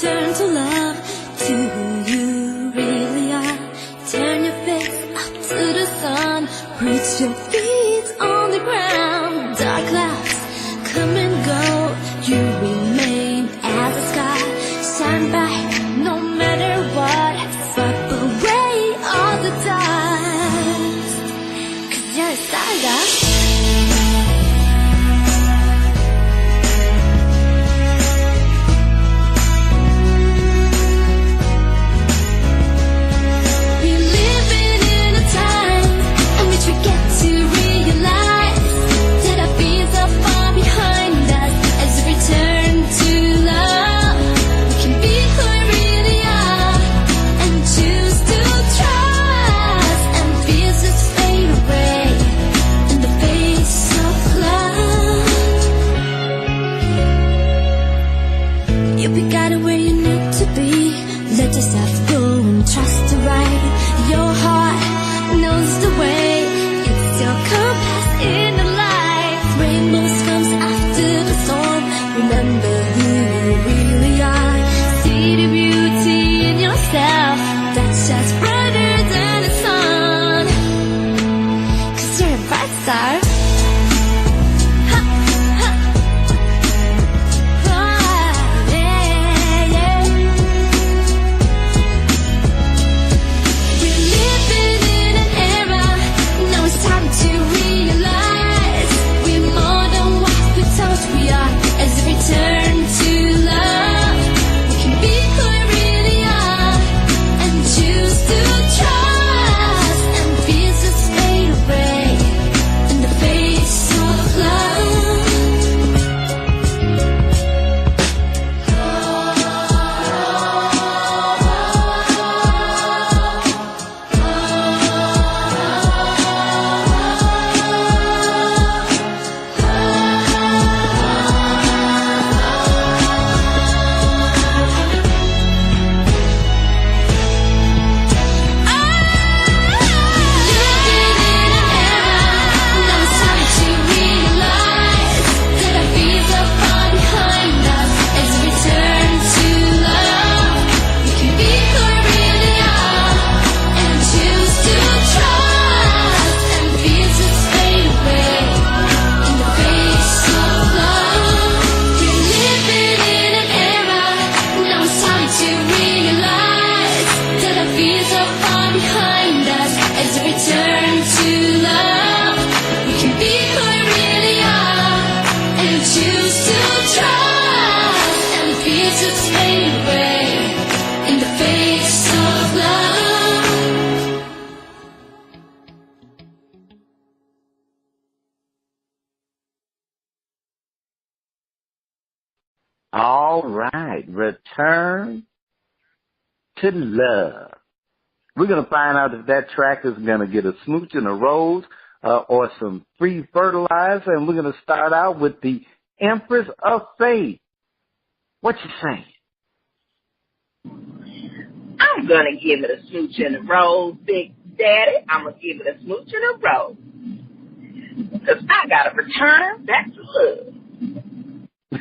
Turn to love, to who you really are. Turn your face up to the sun. Put your feet on the ground. Dark clouds come and go. You remain as the sky. Shine bright no matter what. Swipe away all the dust. 'Cause you're a stardust. All right. Return to love. We're going to find out if that track is going to get a smooch and a rose or some free fertilizer. And we're going to start out with the Empress of Faith. What you saying? I'm going to give it a smooch and a rose, Big Daddy. I'm going to give it a smooch and a rose. Because I got to return back to love.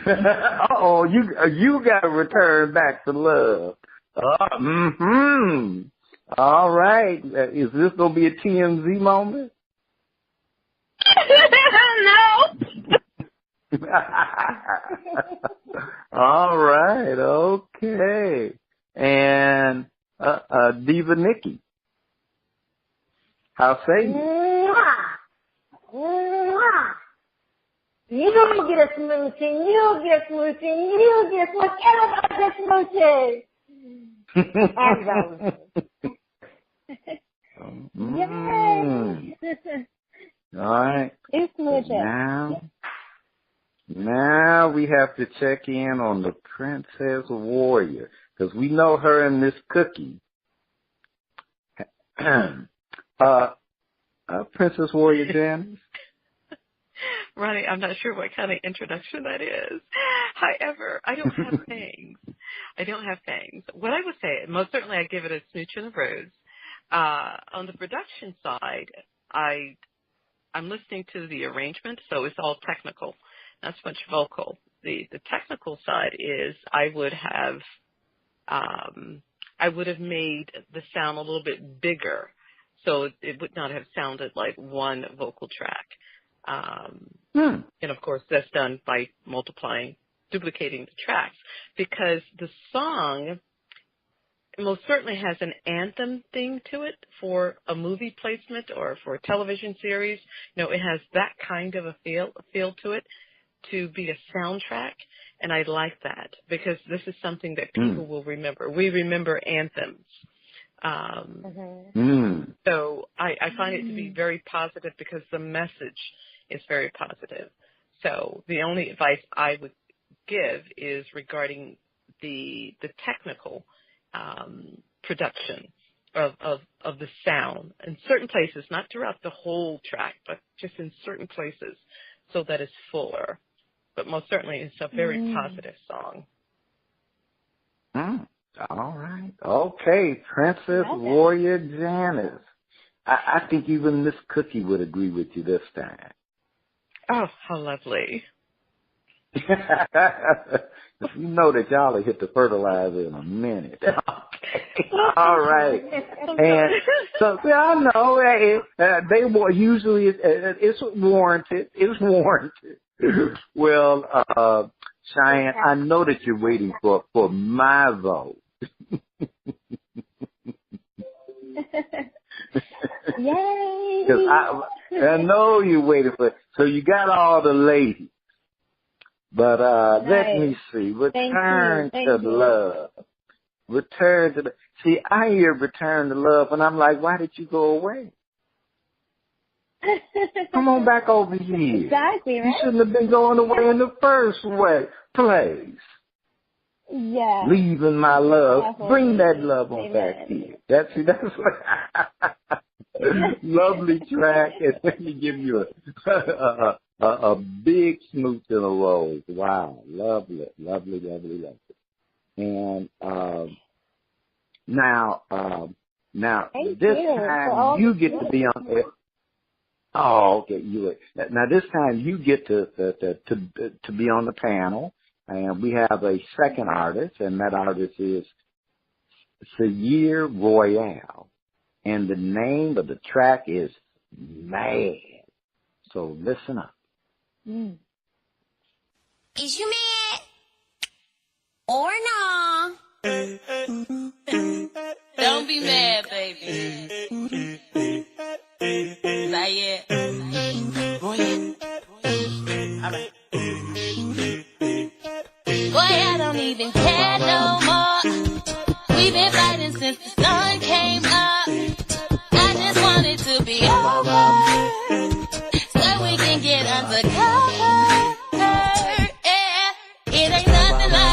Uh-oh, you got to return back to love. All right. Is this going to be a TMZ moment? No. All right. Okay. And Diva Nikki. How say you? You get a smooching, you get smooching, you get whatever the smooches. And roses. Yay! All right. It's smooches. Now we have to check in on the Princess Warrior, because we know her and Miss Cookie. Princess Warrior Janice. Ronnie, I'm not sure what kind of introduction that is. However, I don't have fangs. What I would say, most certainly I give it a smooch and a rose. On the production side, I'm listening to the arrangement, so it's all technical, not so much vocal. The technical side is I would have made the sound a little bit bigger, so it would not have sounded like one vocal track. And of course, that's done by duplicating the tracks, because the song most certainly has an anthem thing to it for a movie placement or for a television series. You know, it has that kind of a feel to it to be a soundtrack, and I like that because this is something that people will remember. We remember anthems. So I find it to be very positive because the message is very positive. So the only advice I would give is regarding the technical production of the sound in certain places, not throughout the whole track, but just in certain places so that it's fuller. But most certainly it's a very positive song. All right. Okay, Princess Warrior Janice. I think even Miss Cookie would agree with you this time. Oh, how lovely. You know that y'all will hit the fertilizer in a minute. All right. And so, I know they usually it's warranted. It's warranted. Well, Chianne, I know that you're waiting for my vote. Yay! Because I know you're waiting for it. So you got all the ladies. But let me see. Return to love. Return to the. See, I hear return to love, and I'm like, why did you go away? Come on back over here. Exactly, right? You shouldn't have been going away in the first place. Yeah. Leaving my love. Bring that love on back here. That's what. Lovely track, and let me give you a big smooch in a rose. Wow, lovely. And now this time you get to be on it. Oh, okay. Now this time you get to be on the panel, and we have a second artist, and that artist is Sayir Royale, and the name of the track is Mad. So listen up. Is you mad or no? Don't be mad, baby. Not yet. Boy, I don't even care no more. We've been fighting since the sun came up. I just want it to be over so we can get undercover. Yeah, it ain't nothing like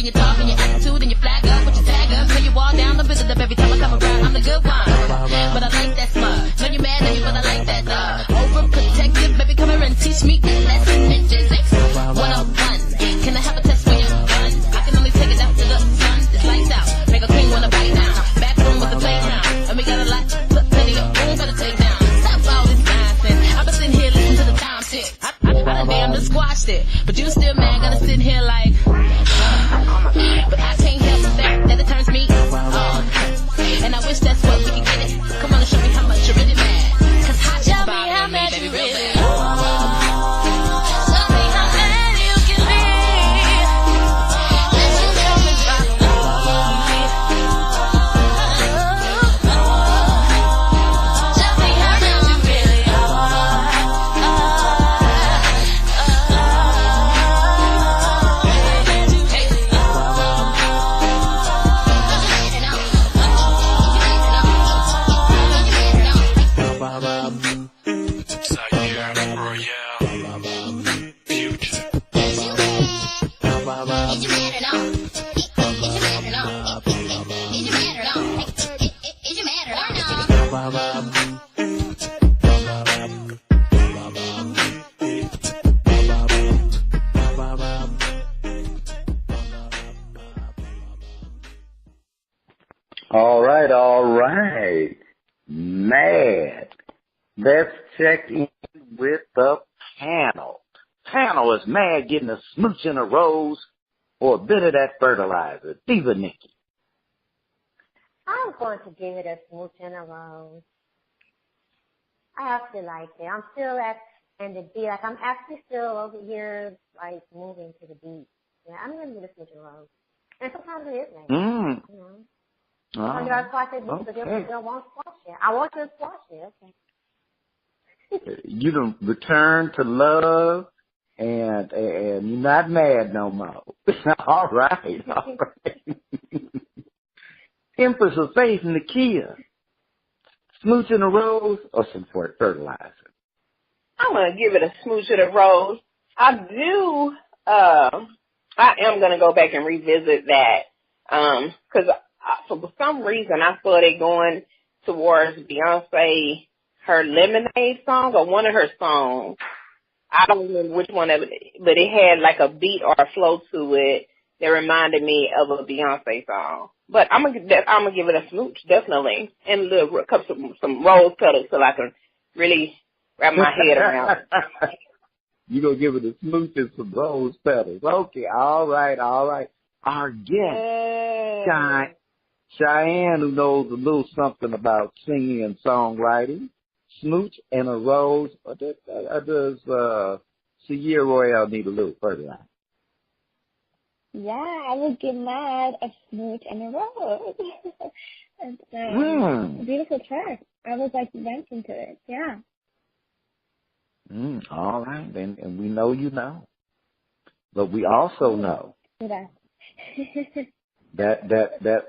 your talk and your attitude and your flag up with your tag up. Till you walk down the visit up every time I come around. I'm the good one, but I like that smart. Know you mad at me, but I like that overprotective. Baby, come here and teach me a lesson in physics 101. Can I have a test for your gun? I can only take it out to the sun. It's lights out. Make a king wanna bite down. Back room with the playground, and we got a lot. Plenty of room, better take down. Stop all this nonsense. I've been sitting here listening to the time tick. I damn just squashed it, but you still mad. Gotta sit here like, but I can't help the fact that it turns me on. And I wish that's what we could get it. Come on and show me how much you're really mad. Cause hot just about how mad you really are. Show me how mad you can be. Let you know me drop me. Show me how mad you really are. All right. Mad. Let's check in with the panel. Panel is mad getting a smooch and a rose or a bit of that fertilizer. Diva Nikki. I'm going to give it a smooch and a rose. I actually like it. I'm still at and the beat. Like I'm actually still over here, like moving to the beat. Yeah, I'm going to give it a smooch and a rose. And sometimes it is like that, you know. Sometimes I squash it, but they don't want to squash it. I want you to squash it. Okay. You done return to love, and you're not mad no more. All right. Empress of Faith, Nakia. Smooch and a rose or some fertilizer? I'm going to give it a smooch and a rose. I am going to go back and revisit that because for some reason I started going towards Beyonce, her Lemonade song or one of her songs. I don't remember which one of it, but it had like a beat or a flow to it that reminded me of a Beyonce song. But I'm gonna give it a smooch, definitely, and a little some rose petals so I can really wrap my head around it. You gonna give it a smooch and some rose petals? Okay, all right. Our guest, Chianne, who knows a little something about singing and songwriting. Smooch and a rose. Or does Sierra Royale need a little fertilizer? Yeah, I would give mad a smooch and a rose. It's a beautiful track. I was like dancing to it. Yeah. All right, and we know you know, but we also know that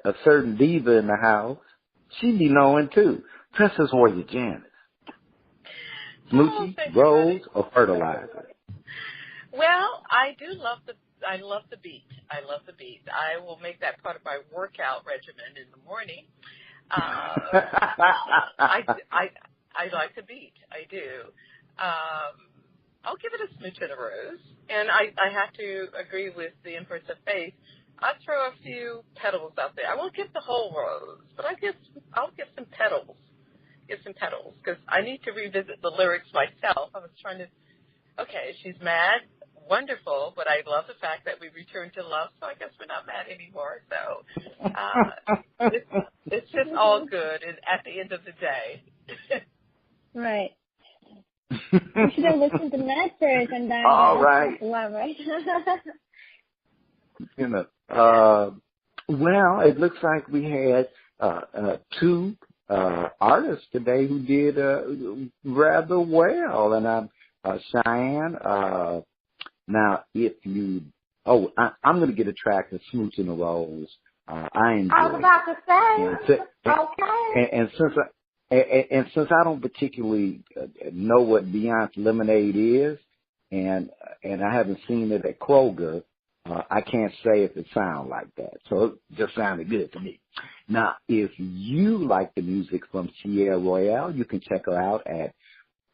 a certain diva in the house, she be knowing too. Princess Warrior Janice. Smoochie, rose, or fertilizer? Well, I love the beat. I love the beat. I will make that part of my workout regimen in the morning. I like the beat. I do. I'll give it a smooch and a rose. And I have to agree with the Empress of Faith. I'll throw a few petals out there. I won't get the whole rose, but I'll get some petals. Because I need to revisit the lyrics myself. I was trying to, okay, she's mad, wonderful, but I love the fact that we returned to love, so I guess we're not mad anymore. So it's just all good at the end of the day. Right. You should have listened to Matt first and then all right. Love, right? Well, it looks like we had two artists today who did rather well, and I'm Chianne. Now, if you, I'm going to get a track of Smooch and the Rose. I enjoy. I was about to say. Okay. And since I don't particularly know what Beyonce Lemonade is, and I haven't seen it at Kroger, I can't say if it sounds like that. So it just sounded good to me. Now, if you like the music from Chianne Royale, you can check her out at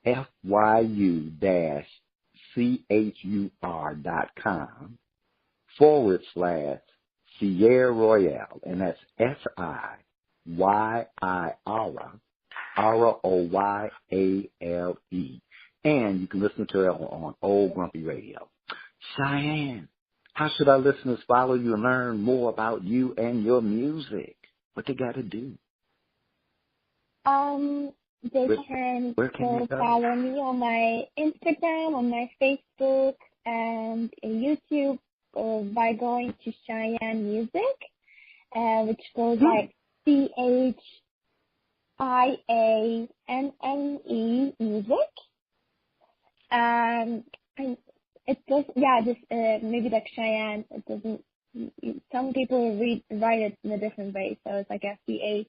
FYU-chur.com/Sierra Royale. And that's SIYIRA-ROYALE. And you can listen to it on Old Grumpy Radio. Chianne, how should our listeners follow you and learn more about you and your music? What they got to do? They can follow me on my Instagram, on my Facebook, and YouTube by going to Chianne Music, which goes like CHIANNE Music. And it goes, just maybe like Chianne. It doesn't. Some people write it in a different way, so it's like CHIANNE.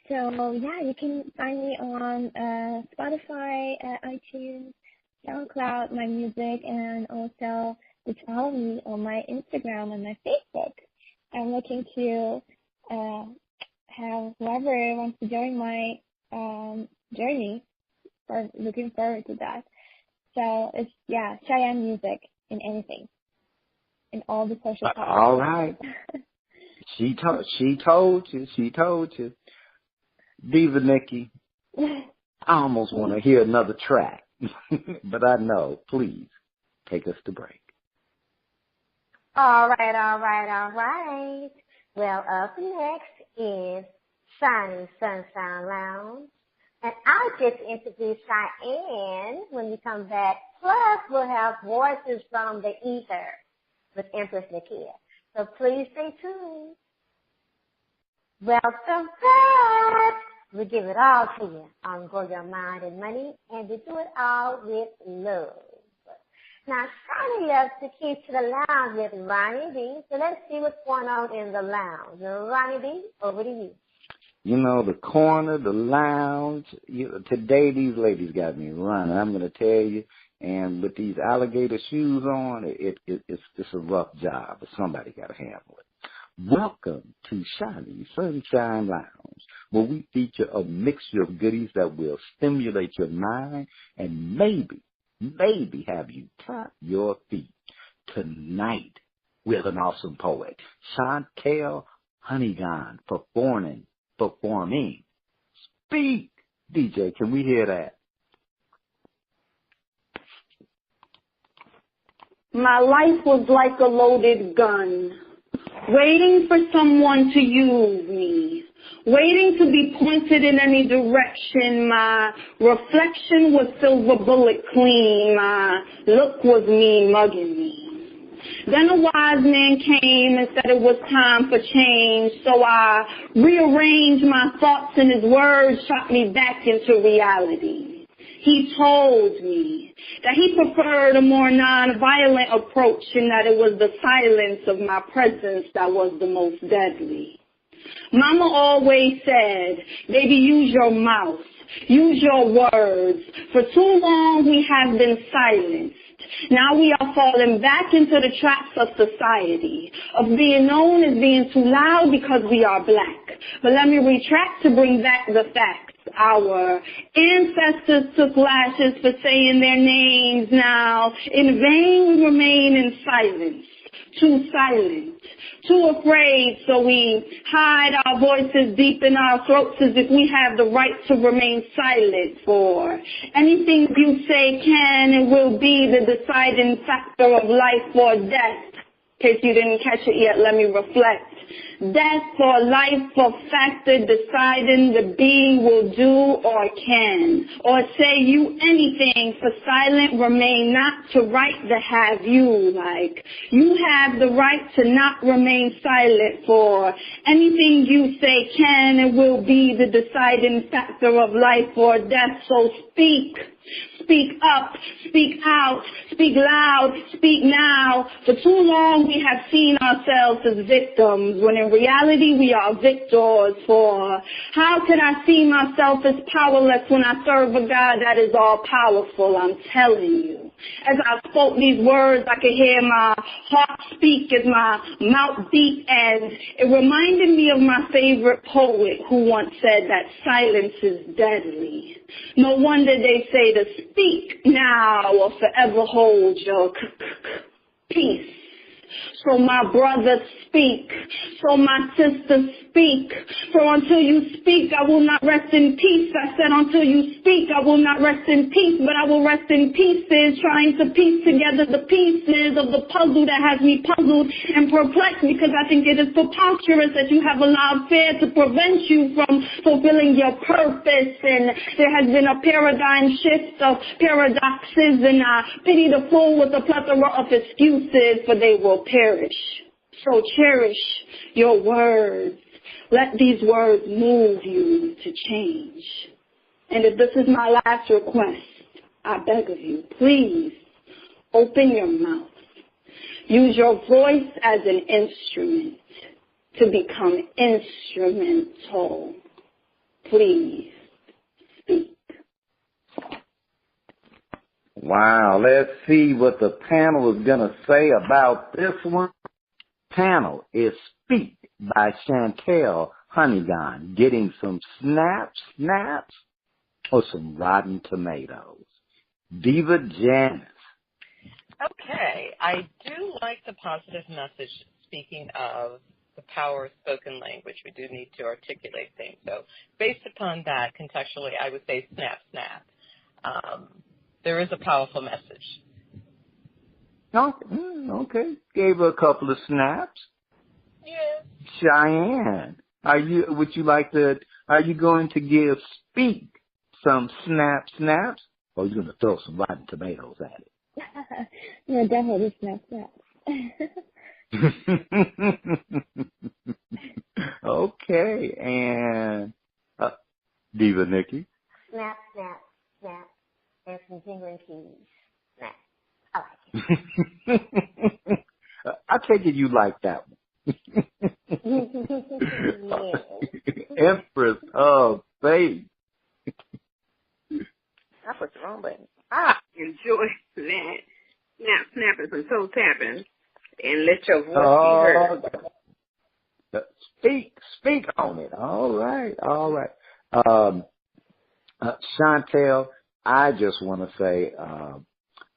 So you can find me on Spotify, iTunes, SoundCloud, my music, and also to follow me on my Instagram and my Facebook. I'm looking to have whoever wants to join my journey. Or looking forward to that. So it's Chianne Music in anything, in all the social platforms. All right. She told you. Diva Nikki, I almost want to hear another track, but I know. Please take us to break. All right. Well, up next is Shining Sunshine Lounge. And I'll get to introduce Chianne when we come back. Plus, we'll have voices from the ether with Empress Nakia. So please stay tuned. Welcome back. We give it all to you on Grow Your Mind and Money, and we do it all with love. Now, Shani loves to keep to the lounge with Ronnie B. So let's see what's going on in the lounge. Ronnie B, over to you. You know, the corner, the lounge. Today, these ladies got me running. I'm going to tell you. And with these alligator shoes on, it's a rough job, but somebody got to handle it. Welcome to Shiny Sunshine Lounge, where we feature a mixture of goodies that will stimulate your mind and maybe have you tap your feet. Tonight, with an awesome poet, Chantel Honeygon, performing. Speak, DJ, can we hear that? My life was like a loaded gun, waiting for someone to use me, waiting to be pointed in any direction. My reflection was silver bullet clean. My look was mean mugging me. Then a wise man came and said it was time for change, so I rearranged my thoughts and his words shot me back into reality. He told me that he preferred a more non-violent approach and that it was the silence of my presence that was the most deadly. Mama always said, baby, use your mouth, use your words. For too long we have been silenced. Now we are falling back into the traps of society, of being known as being too loud because we are black. But let me retract to bring back the facts. Our ancestors took lashes for saying their names. Now, in vain we remain in silence, too silent, too afraid, so we hide our voices deep in our throats as if we have the right to remain silent. For anything you say can and will be the deciding factor of life or death. In case you didn't catch it yet, let me reflect. Death or life or factor deciding the being will do or can, or say you anything, for silent remain not to right the have you. Like you have the right to not remain silent, for anything you say can and will be the deciding factor of life or death. So speak. Speak up, speak out, speak loud, speak now. For too long we have seen ourselves as victims, when in reality we are victors. For how can I see myself as powerless when I serve a God that is all powerful? I'm telling you. As I spoke these words, I could hear my heart speak as my mouth beat, and it reminded me of my favorite poet who once said that silence is deadly. No wonder they say to speak now or forever hold your peace. So my brother speak, so my sister speak, for until you speak I will not rest in peace. I said until you speak I will not rest in peace, but I will rest in pieces, trying to piece together the pieces of the puzzle that has me puzzled and perplexed, because I think it is preposterous that you have allowed fear to prevent you from fulfilling your purpose, and there has been a paradigm shift of paradoxes, and I pity the fool with a plethora of excuses, for they will perish. So cherish your words. Let these words move you to change. And if this is my last request, I beg of you, please open your mouth. Use your voice as an instrument to become instrumental. Please speak. Wow, let's see what the panel is going to say about this one. Panel is Speak by Chantel Honeygon, getting some snaps, or some rotten tomatoes. Diva Janice. Okay, I do like the positive message, speaking of the power of spoken language. We do need to articulate things. So based upon that, contextually, I would say snap, snap. There is a powerful message. Okay. Gave her a couple of snaps. Yeah. Chianne, are you going to give Speak some snaps, or are you going to throw some rotten tomatoes at it? No, definitely snap. Okay, and Diva Nikki. Snap, snap, snap, and some jingling keys. Snap. I like it. I take it you like that one. Yes. Empress of Faith. I put the wrong button. I enjoy that. Snap, snapping, some toe tapping, and let your voice be heard. Speak on it. All right. Chantel, I just want to say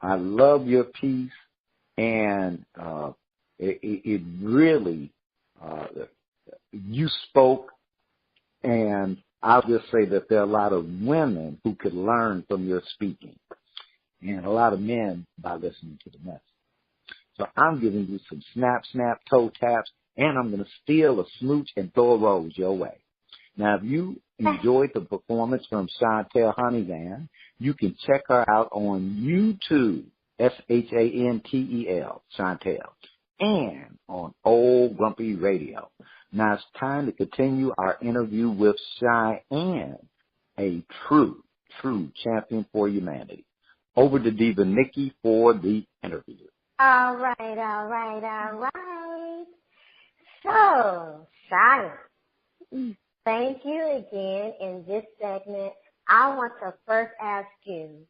I love your piece, and it really, you spoke, and I'll just say that there are a lot of women who could learn from your speaking, and a lot of men by listening to the message. So I'm giving you some snap, toe taps, and I'm going to steal a smooch and throw a rose your way. Now, if you enjoyed the performance from Chantel Honeyvan, you can check her out on YouTube, Chantel, Chantel, and on Old Grumpy Radio. Now it's time to continue our interview with Chianne, a true champion for humanity. Over to Diva Nikki for the interview. All right. So, Chianne, thank you again. In this segment, I want to first ask you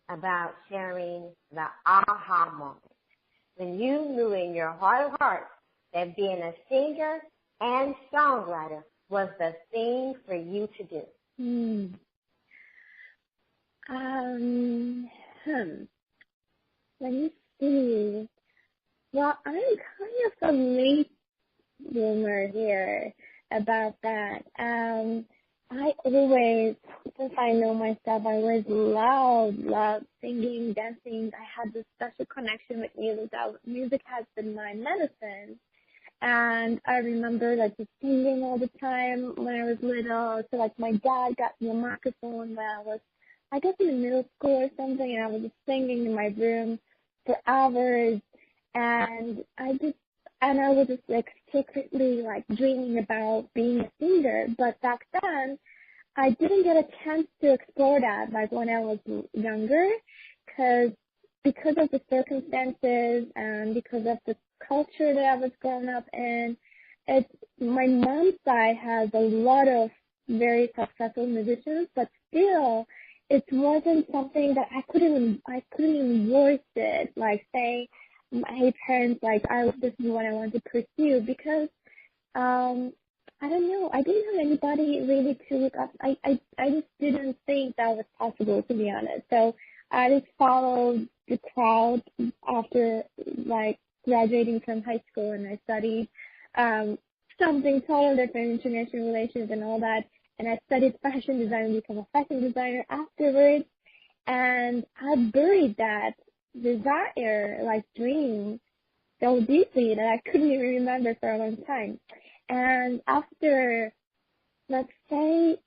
about sharing the aha moment, when you knew in your heart of hearts that being a singer and songwriter was the thing for you to do. Let me see. Well, I'm kind of a late bloomer here about that. I always, since I know myself, I always loved singing, dancing. I had this special connection with music. Music has been my medicine. And I remember just singing all the time when I was little. So my dad got me a microphone when I was, I guess, in middle school or something, and I was just singing in my room for hours. And I was just secretly dreaming about being a singer. But back then, I didn't get a chance to explore that when I was younger, because of the circumstances and because of the culture that I was growing up in. My mom's side has a lot of very successful musicians, but still it wasn't something that I couldn't even voice it, like say, hey parents, like this is what I want to pursue, because I don't know, I didn't have anybody really to look up. I just didn't think that was possible, to be honest. So I just followed the crowd after like graduating from high school, and I studied something totally different, international relations and all that. And I studied fashion design and became a fashion designer afterwards. And I buried that desire, like dream, so deeply that I couldn't even remember for a long time. And after, let's say,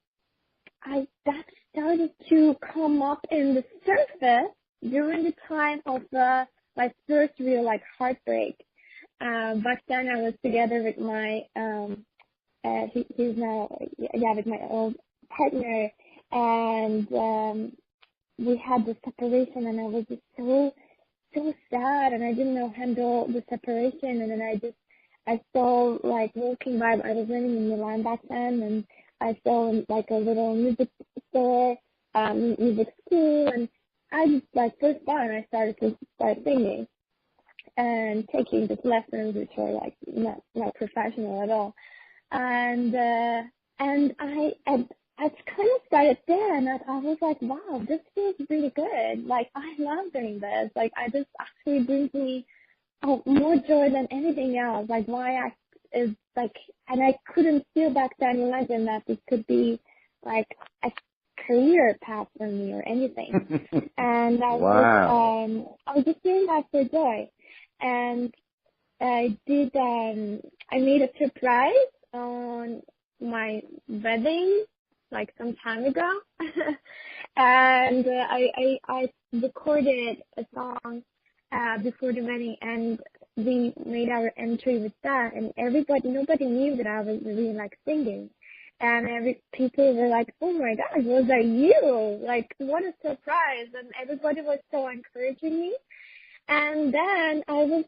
that started to come up in the surface during the time of my first real like heartbreak. Back then I was together with my he's now with my old partner, and we had the separation, and I was just so sad, and I didn't know handle the separation. And then I saw like walking by, I was living in Milan back then, and I saw like a little music store, music school, and I just like first time I started to start singing and taking these lessons, which are like not professional at all. And I kind of started there, and I was like, wow, this feels really good. Like, I love doing this. Like, I just actually brings me more joy than anything else. Like, my act is like, and I couldn't feel back then imagine that this could be like a career path for me or anything. And I was just doing that for joy. And I made a surprise on my wedding, like some time ago, and I recorded a song before the wedding, and we made our entry with that, and nobody knew that I was really like singing, and people were like, oh my gosh, was that you? Like, what a surprise! And everybody was so encouraging me. And then I was,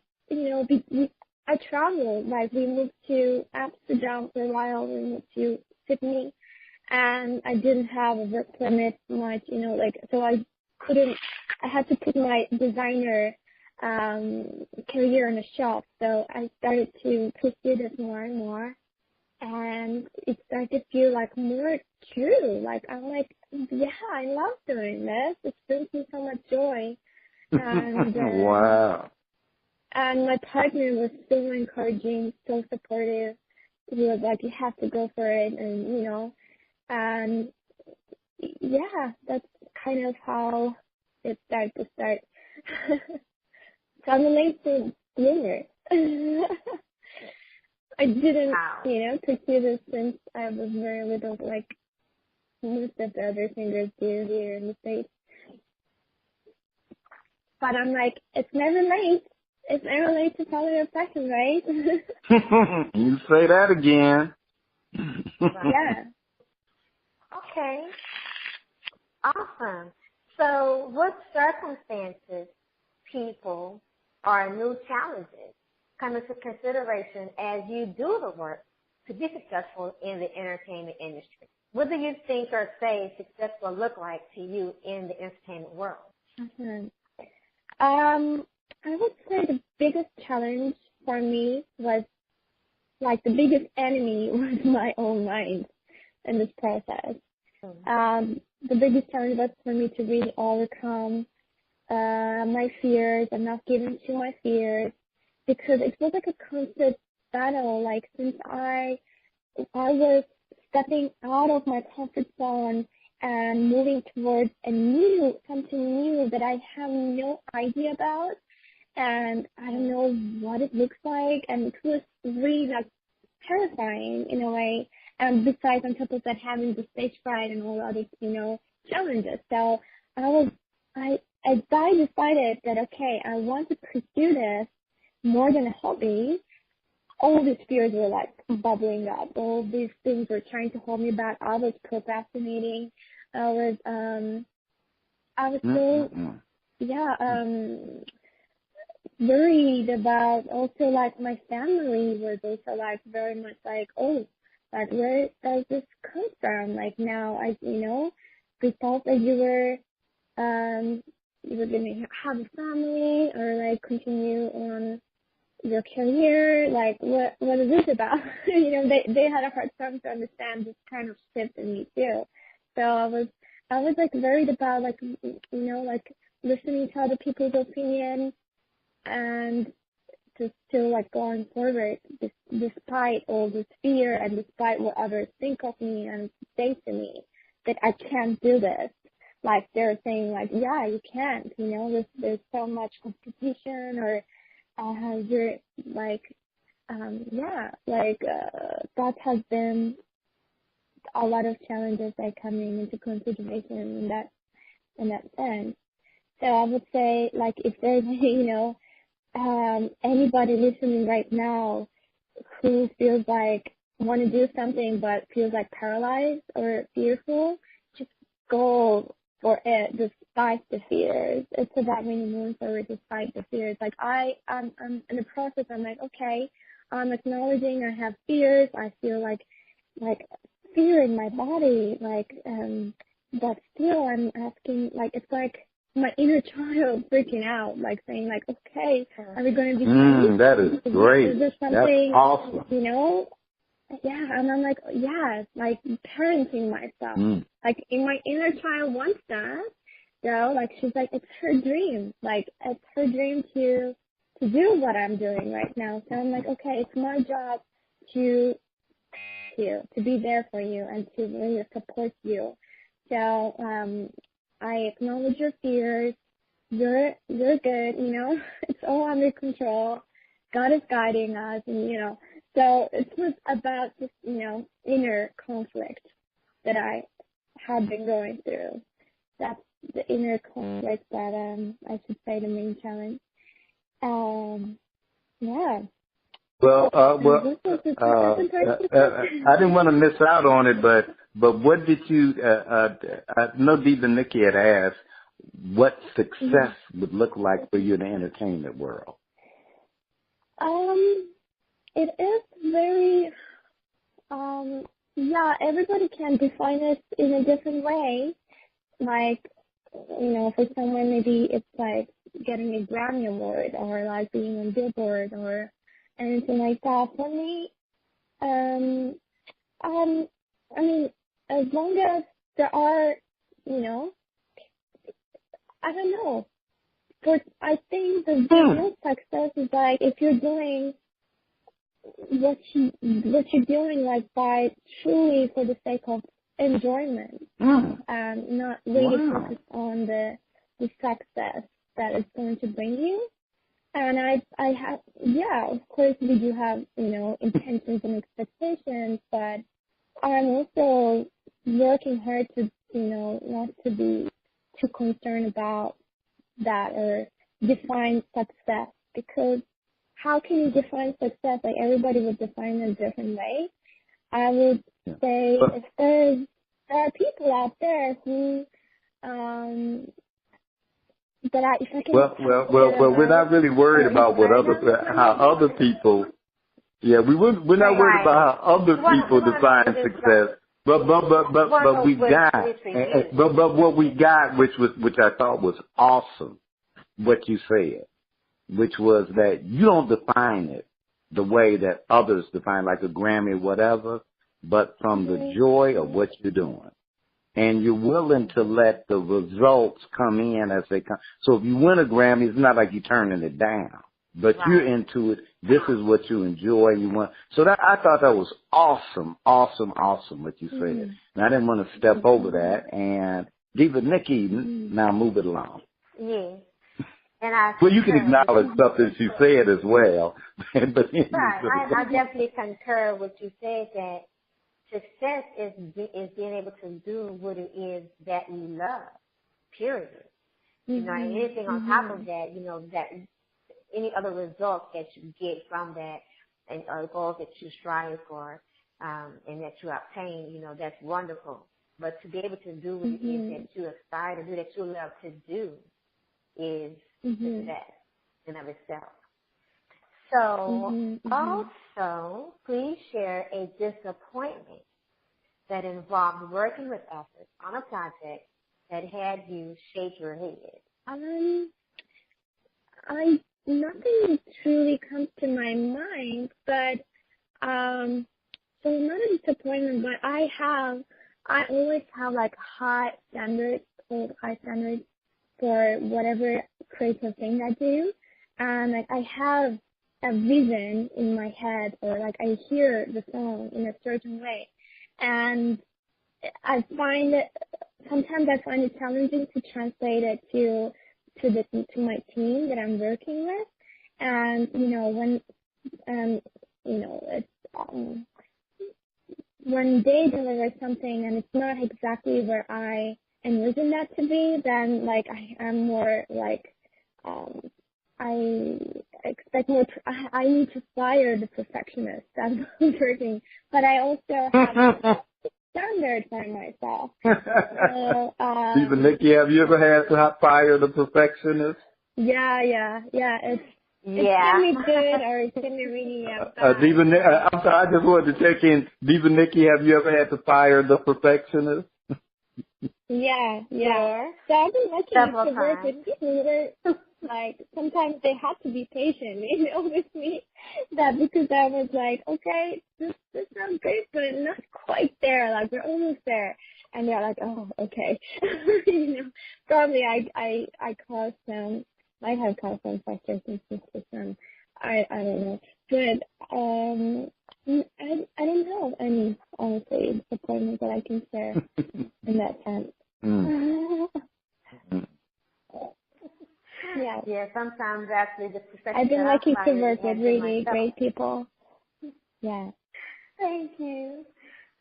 I traveled, like we moved to Amsterdam for a while, we moved to Sydney, and I didn't have a work permit much, so I had to put my designer career in a shop. So I started to pursue this more and more, and it started to feel like more true. Like, I'm like, yeah, I love doing this. It brings me so much joy. And wow. And my partner was so encouraging, so supportive. He was like, you have to go for it, and yeah, that's kind of how it started to start. So I'm a late bloomer. I didn't, pursue this since I was very little, like most of the other singers do here in the States. But I'm like, it's never late. It's never late to follow your passion, right? You say that again. Yeah. Okay. Awesome. So what circumstances, people, or new challenges come into consideration as you do the work to be successful in the entertainment industry? What do you think or say success will look like to you in the entertainment world? Mm-hmm. I would say the biggest challenge for me was, like, the biggest enemy was my own mind in this process. The biggest challenge was for me to really overcome my fears and not give in to my fears, because it was like a constant battle. Like, since I was stepping out of my comfort zone and moving towards something new that I have no idea about, and I don't know what it looks like, and it was really like terrifying in a way. And besides, on top of that, having the stage fright and all other, challenges. So I decided that, okay, I want to pursue this more than a hobby. All these fears were like bubbling up. All these things were trying to hold me back. I was procrastinating. I was so, worried about, also like my family was also like very much like, oh, like where does this come from? Like now thought that you were going to have a family or like continue on your career, like what is this about? They had a hard time to understand this kind of shift in me too. So I was like worried about like like listening to other people's opinion and to still like going forward despite all this fear and despite what others think of me and say to me that I can't do this. Like they're saying like, yeah, you can't, there's so much competition or you're like, that has been a lot of challenges like coming into consideration in that sense. So I would say like if there's anybody listening right now who feels like want to do something but feels like paralyzed or fearful, just go for it despite the fears. It's about moving forward despite the fears. Like I'm in the process. I'm like, okay, I'm acknowledging I have fears. I feel like fear in my body, but still I'm asking, like, it's like my inner child freaking out, like saying like, okay, are we going to be that is great. Is this something, that's awesome. Yeah, and I'm like, yeah, like parenting myself. Like, my inner child wants that, like she's like, it's her dream. Like, it's her dream to do what I'm doing right now. So I'm like, okay, it's my job to be there for you and to really support you. So I acknowledge your fears. You're good, it's all under control. God is guiding us, and so it's just about this, inner conflict that I have been going through. That's the inner conflict that I should say the main challenge. Yeah. Well, I didn't want to miss out on it, but what did you? I know Diva Nikki had asked what success would look like for you in the entertainment world. It is very, everybody can define it in a different way. Like, for someone maybe it's like getting a Grammy Award or like being on Billboard or anything like that. For me, I mean, as long as there are, I don't know. But I think the real success is like if you're doing what you're doing like by truly for the sake of enjoyment and not really focus on the success that it's going to bring you. And I have, of course we do have, intentions and expectations, but I'm also working hard to, not to be too concerned about that or define success, because how can you define success? Like everybody would define it a different way. I would say if there are people out there who we're not really worried about how other people. Yeah, we're not worried about how other people define success. But we got, but what we got, which I thought was awesome, what you said, which was that you don't define it the way that others define, like a Grammy or whatever, but from the joy of what you're doing. And you're willing to let the results come in as they come. So if you win a Grammy, it's not like you're turning it down, but you're into it. This is what you enjoy. You want. So that I thought that was awesome what you said. And I didn't want to step over that. And Diva Nikki, now move it along. Yeah. And well, you can acknowledge something she said as well. But I definitely concur with you said that success is being able to do what it is that you love, period. And anything on top of that, that any other results that you get from that and goals that you strive for and that you obtain, that's wonderful. But to be able to do what it is that you aspire to do, that you love to do, is success in of itself. So also, please share a disappointment that involved working with others on a project that had you shake your head? Nothing truly comes to my mind, but so not a disappointment, but I always have like high standards for whatever creative thing I do, and like I have a vision in my head, or like I hear the song in a certain way, and sometimes I find it challenging to translate it to my team that I'm working with, and when they deliver something and it's not exactly where I envision that to be, then like I'm more like I expect more. I need to fire the perfectionist. That's working, but I also have standards for myself. So, Diva Nikki, have you ever had to fire the perfectionist? Yeah. It can be good or it can be really bad. I'm sorry, I just wanted to check in. Diva Nikki, have you ever had to fire the perfectionist? Yeah. So I've been lucky to work with people that, like, sometimes they have to be patient, with me. That because I was like, okay, this sounds great, but not quite there. Like, we're almost there. And they're like, oh, okay. Probably I caused them, might have caused some frustration with them. I don't know. But, I don't know any, honestly, disappointment that I can share in that sense. Yeah, sometimes actually the perfection. I've been lucky to work with really great people. Yeah. Thank you.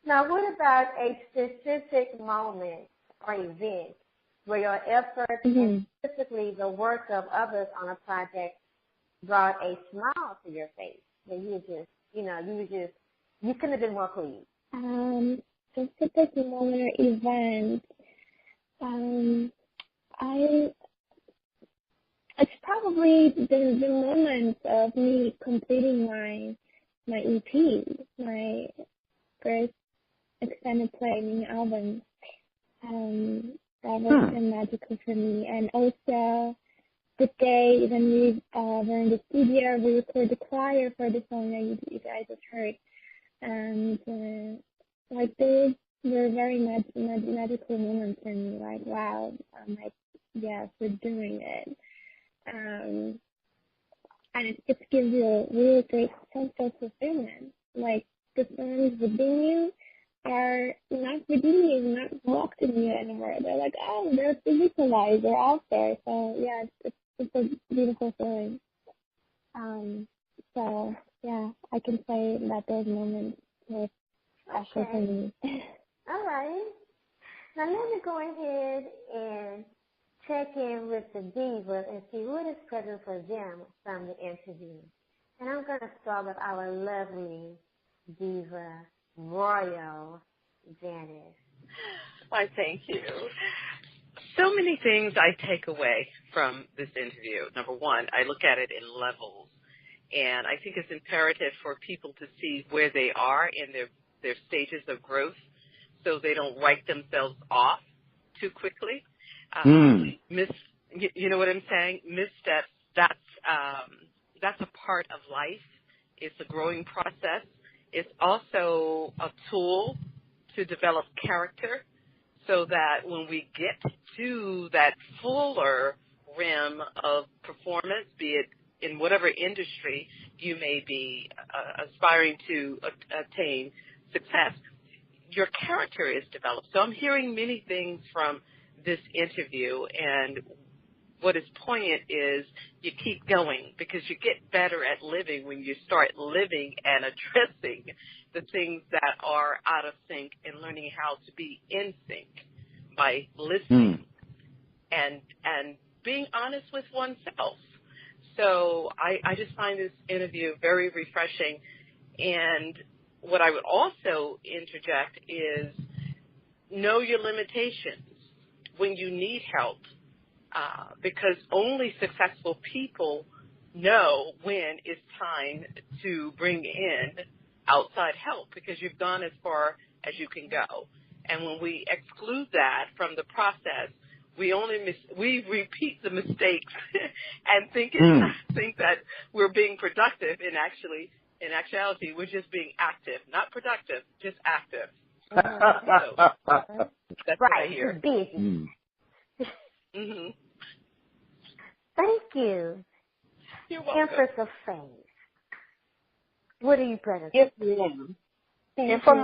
Now, what about a specific moment or event where your efforts and specifically the work of others on a project brought a smile to your face? When you just, you couldn't have been more pleased. Specific moment or event. It's probably the moment of me completing my EP, my first extended play, mini album. That was been magical for me. And also the day when we were in the studio, we recorded the choir for the song that you guys have heard. And those were very magical moments for me. Like, wow, yes, we're doing it. And it gives you a really great sense of fulfillment. Like, the songs within you are not within you, not locked in you anymore. They're like, oh, they're physicalized, they're out there. So, yeah, it's a beautiful feeling. So, yeah, I can say that those moments were special for me. All right. Now, let me go ahead and check in with the Divas and see what is present for them from the interview. And I'm going to start with our lovely Diva, Royal Janice. Why, thank you. So many things I take away from this interview. Number one, I look at it in levels. And I think it's imperative for people to see where they are in their stages of growth so they don't write themselves off too quickly. You know what I'm saying? Missteps, that's a part of life. It's a growing process. It's also a tool to develop character so that when we get to that fuller rim of performance, be it in whatever industry you may be aspiring to attain success, your character is developed. So I'm hearing many things from this interview, and what is poignant is you keep going because you get better at living when you start living and addressing the things that are out of sync and learning how to be in sync by listening and being honest with oneself. So I just find this interview very refreshing. And what I would also interject is know your limitations when you need help, because only successful people know when it's time to bring in outside help because you've gone as far as you can go. And when we exclude that from the process, we repeat the mistakes and think that we're being productive. In actuality, we're just being active, not productive, just active. So, that's what I hear. Busy. Mm-hmm. Thank you. You're welcome. Empress of Faith. What are you present? Yes, ma'am. And for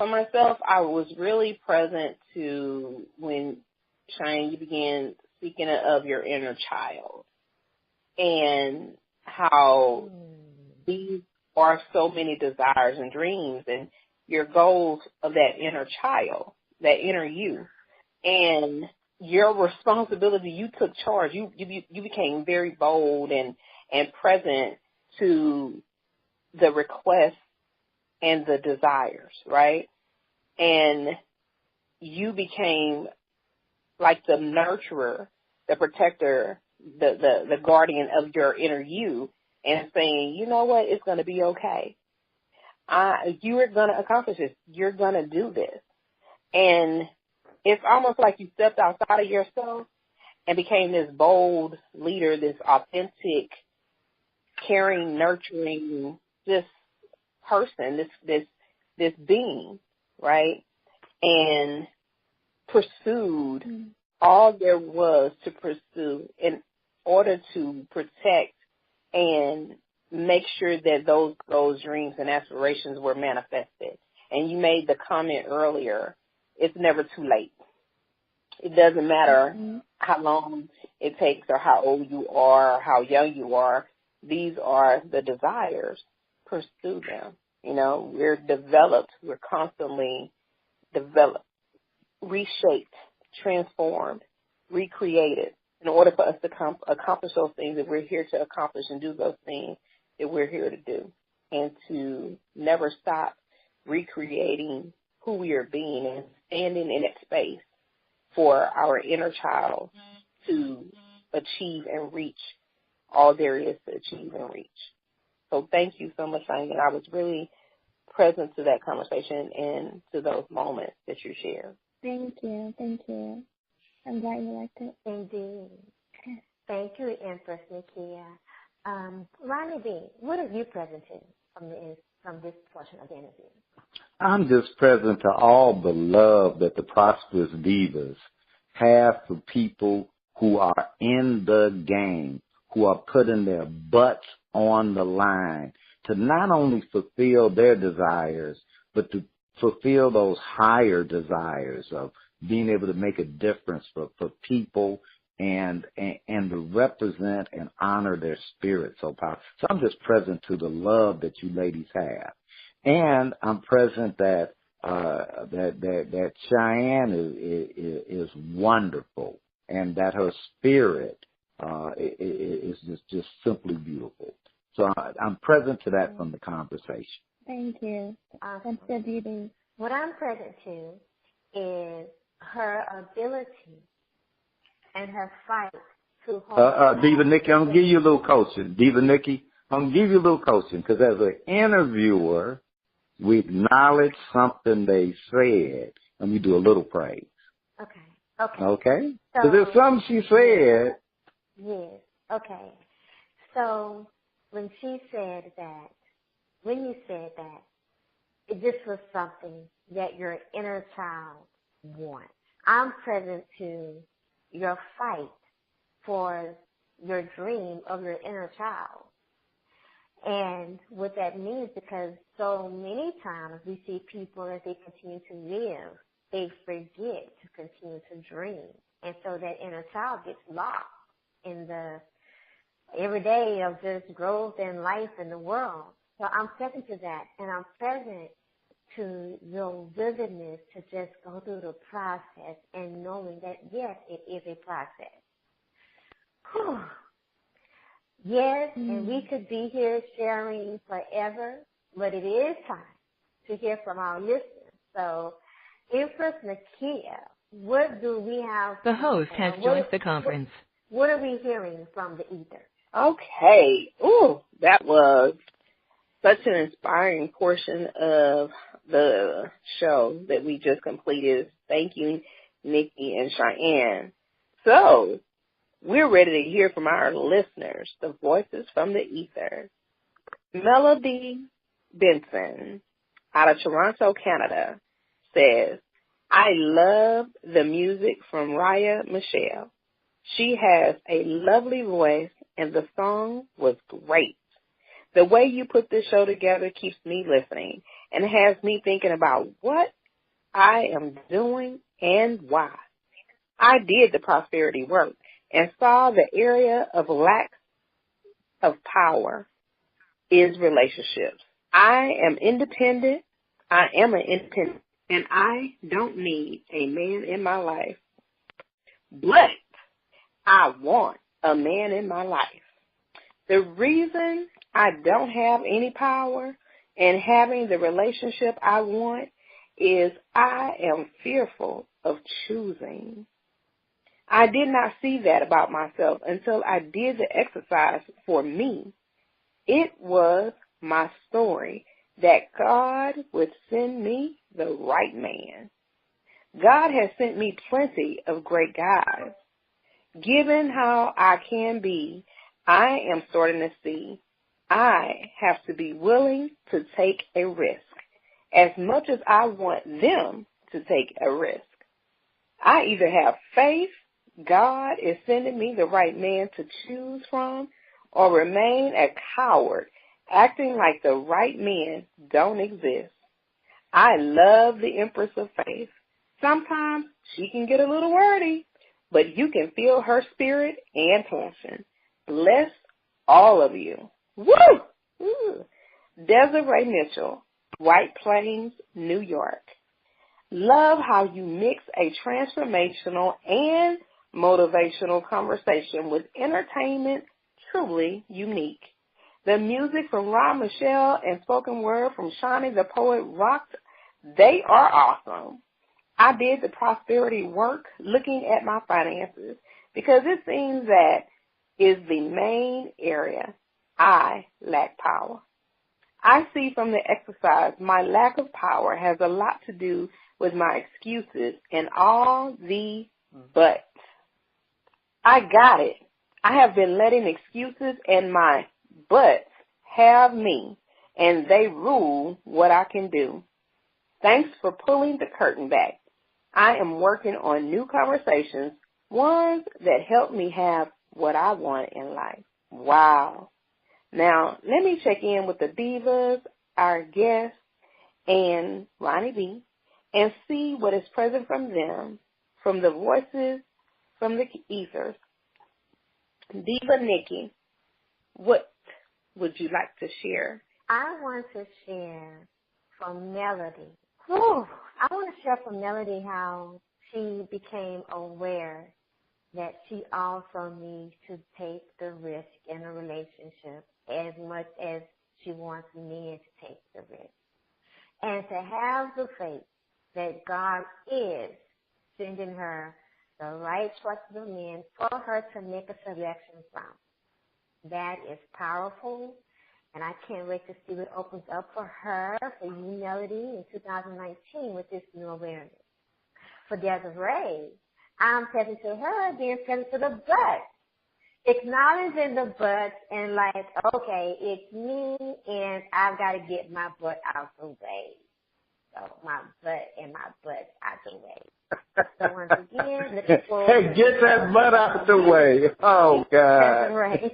myself, I was really present to when, Chianne, you began speaking of your inner child and how these are so many desires and dreams and your goals of that inner child, that inner you, and your responsibility. You took charge. You became very bold and present to the requests and the desires, right? And you became like the nurturer, the protector, the guardian of your inner you, and saying, you know what, it's going to be okay. You are going to accomplish this. You're going to do this. And it's almost like you stepped outside of yourself and became this bold leader, this authentic, caring, nurturing, this person, this being, right? And pursued all there was to pursue in order to protect and make sure that those dreams and aspirations were manifested. And you made the comment earlier, it's never too late. It doesn't matter how long it takes or how old you are or how young you are. These are the desires. Pursue them. You know, we're developed. We're constantly developed, reshaped, transformed, recreated in order for us to accomplish those things that we're here to accomplish and do those things that we're here to do, and to never stop recreating who we are being and standing in that space for our inner child to achieve and reach all there is to achieve and reach. So thank you so much, Chianne. I was really present to that conversation and to those moments that you shared. Thank you. I'm glad you liked it. Indeed. Thank you, Empress Nakia. Ronnie B., what are you present to from this portion of the interview? I'm just present to all the love that the Prosperous Divas have for people who are in the game, who are putting their butts on the line to not only fulfill their desires, but to fulfill those higher desires of being able to make a difference for people and to represent and honor their spirit so powerful. So I'm just present to the love that you ladies have. And I'm present that Chianne is wonderful, and that her spirit is just simply beautiful. So I'm present to that from the conversation. Thank you. That's so beautiful. What I'm present to is her ability and her fight to hold. Diva Nikki, I'm going to give you a little coaching. Diva Nikki, I'm going to give you a little coaching, because as an interviewer, we acknowledge something they said, and we do a little praise. Okay? So there's something she said. Yes. Okay. So when you said that, this was something that your inner child wants. I'm present to your fight for your dream of your inner child. And what that means, because so many times we see people as they continue to live, they forget to continue to dream. And so that inner child gets lost in the everyday of just growth and life in the world. So I'm present to that, and I'm present to your willingness to just go through the process and knowing that, yes, it is a process. Whew. Yes, and we could be here sharing forever, but it is time to hear from our listeners. So, Empress Nakia, what do we have? The host has joined the conference. What are we hearing from the ether? Okay. Ooh, that was such an inspiring portion of the show that we just completed. Thank you, Nikki and Chianne. So we're ready to hear from our listeners, the voices from the ether. Melody Benson out of Toronto, Canada, says, I love the music from Raya Michelle. She has a lovely voice, and the song was great. The way you put this show together keeps me listening and has me thinking about what I am doing and why. I did the prosperity work and saw the area of lack of power is relationships. I am independent. I am an independent, and I don't need a man in my life. But I want a man in my life. The reason I don't have any power in having the relationship I want is I am fearful of choosing. I did not see that about myself until I did the exercise for me. It was my story that God would send me the right man. God has sent me plenty of great guys. Given how I can be, I am starting to see I have to be willing to take a risk as much as I want them to take a risk. I either have faith, God is sending me the right man to choose from, or remain a coward, acting like the right men don't exist. I love the Empress of Faith. Sometimes she can get a little wordy, but you can feel her spirit and passion. Bless all of you. Woo! Woo! Desiree Mitchell, White Plains, New York. Love how you mix a transformational and motivational conversation with entertainment, truly unique. The music from Rob Michelle and spoken word from Shawnee the Poet rocked. They are awesome. I did the prosperity work looking at my finances because it seems that is the main area I lack power. I see from the exercise my lack of power has a lot to do with my excuses and all the buts. I got it. I have been letting excuses and my buts have me, and they rule what I can do. Thanks for pulling the curtain back. I am working on new conversations, ones that help me have what I want in life. Wow. Now, let me check in with the Divas, our guests, and Ronnie B, and see what is present from them, from the voices, from the ethers. Diva Nikki, what would you like to share? I want to share from Melody. I want to share from Melody how she became aware that she also needs to take the risk in a relationship as much as she wants men to take the risk. And to have the faith that God is sending her the right choices of men for her to make a selection from. That is powerful, and I can't wait to see what opens up for her, for you, Melody, in 2019 with this new awareness. For Desiree, I'm present to her, being present to the butt. Acknowledging the butt and like, okay, it's me, and I've got to get my butt out the way. So my butt and my butt out the way. So once again, looking forward. Hey, get that butt out the way. Oh, God. That's right.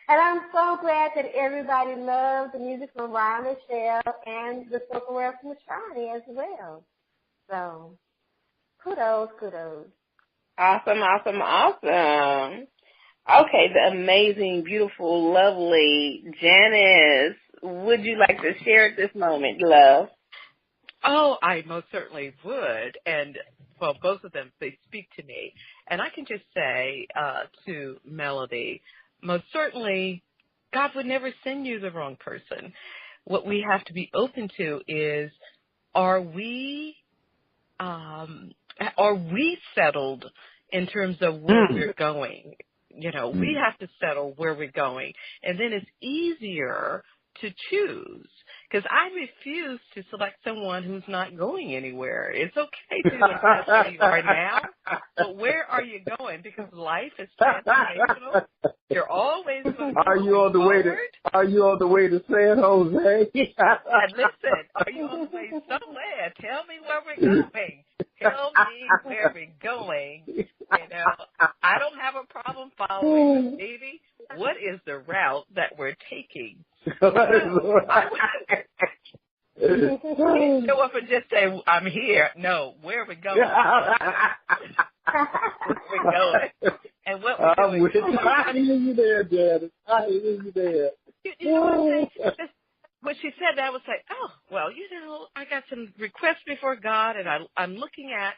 And I'm so glad that everybody loves the music from Ryan Michelle and the spoken word from Shawnee as well. So, kudos. Awesome. Okay, the amazing, beautiful, lovely Janice, would you like to share at this moment, love? Oh, I most certainly would. And, well, both of them, they speak to me. And I can just say to Melody, most certainly, God would never send you the wrong person. What we have to be open to is, are we settled in terms of where we're going? You know, we have to settle where we're going. And then it's easier to choose, because I refuse to select someone who's not going anywhere. It's okay to assess where you are now, but where are you going? Because life is transformational. You're always going to Are you on the way to San Jose? And listen, are you on the way somewhere? Tell me where we're going. Tell me where we're going. You know, I don't have a problem following, baby. What is the route that we're taking? Show up and just say, I'm here. No, where are we going? Where we're going. And what we're doing. I hear you there, Janet. I hear you there. You know what I'm saying? When she said that, I was like, oh, well, you know, I got some requests before God, and I'm looking at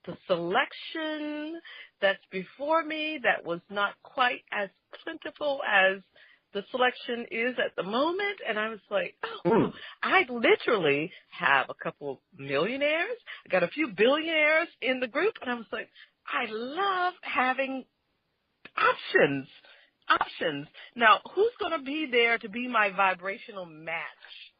the selection that's before me that was not quite as plentiful as the selection is at the moment. And I was like, oh, I literally have a couple millionaires. I got a few billionaires in the group. And I was like, I love having options. Now, who's going to be there to be my vibrational match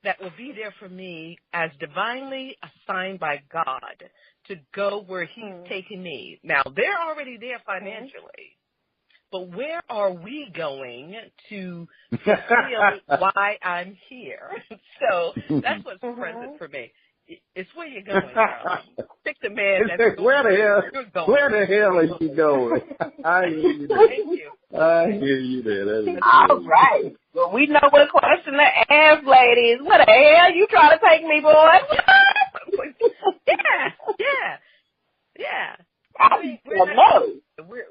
that will be there for me as divinely assigned by God to go where he's taking me? Now, they're already there financially, but where are we going to feel why I'm here? So that's what's present for me. It's where you're going, girl. Pick the man that's going where the hell are you going? I hear you there. Thank you. I hear you there. All right. Well, we know what question to ask, ladies. What the hell you trying to take me, boy? Yeah.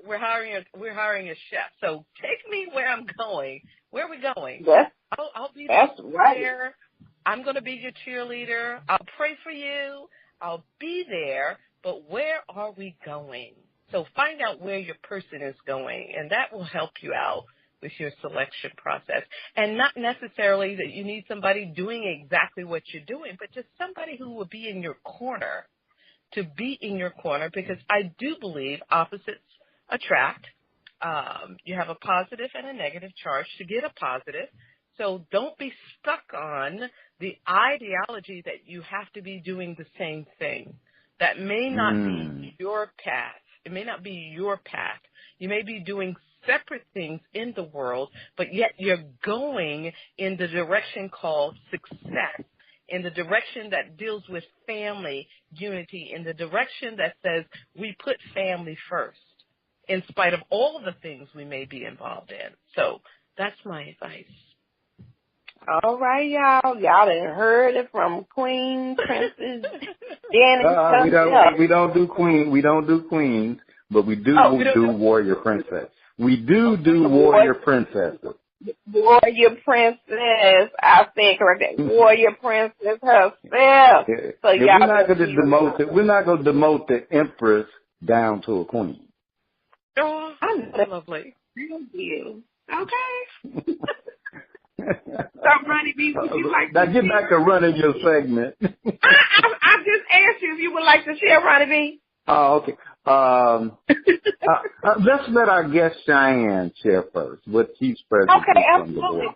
We're hiring a chef. So take me where I'm going. Where are we going? I'll be there. I'm going to be your cheerleader. I'll pray for you. I'll be there. But where are we going? So find out where your person is going, and that will help you out with your selection process. And not necessarily that you need somebody doing exactly what you're doing, but just somebody who will be in your corner, to be in your corner, because I do believe opposites attract. You have a positive and a negative charge to get a positive. So don't be stuck on the ideology that you have to be doing the same thing. That may not be your path. It may not be your path. You may be doing separate things in the world, but yet you're going in the direction called success, in the direction that deals with family unity, in the direction that says we put family first, in spite of all the things we may be involved in. So that's my advice. All right, y'all. Y'all done heard it from Queen, Princess, Janet. We don't do queens, but we do warrior princess. We do warrior princesses. Warrior princess. I stand corrected. Warrior princess herself. So we're not going to demote the empress down to a queen. Oh, lovely. Thank you. Okay. So, Ronnie B, would you like now get back to running your segment. I just asked you if you would like to share, Ronnie B. Oh, okay. Let's let our guest Chianne share first what she's present from the board.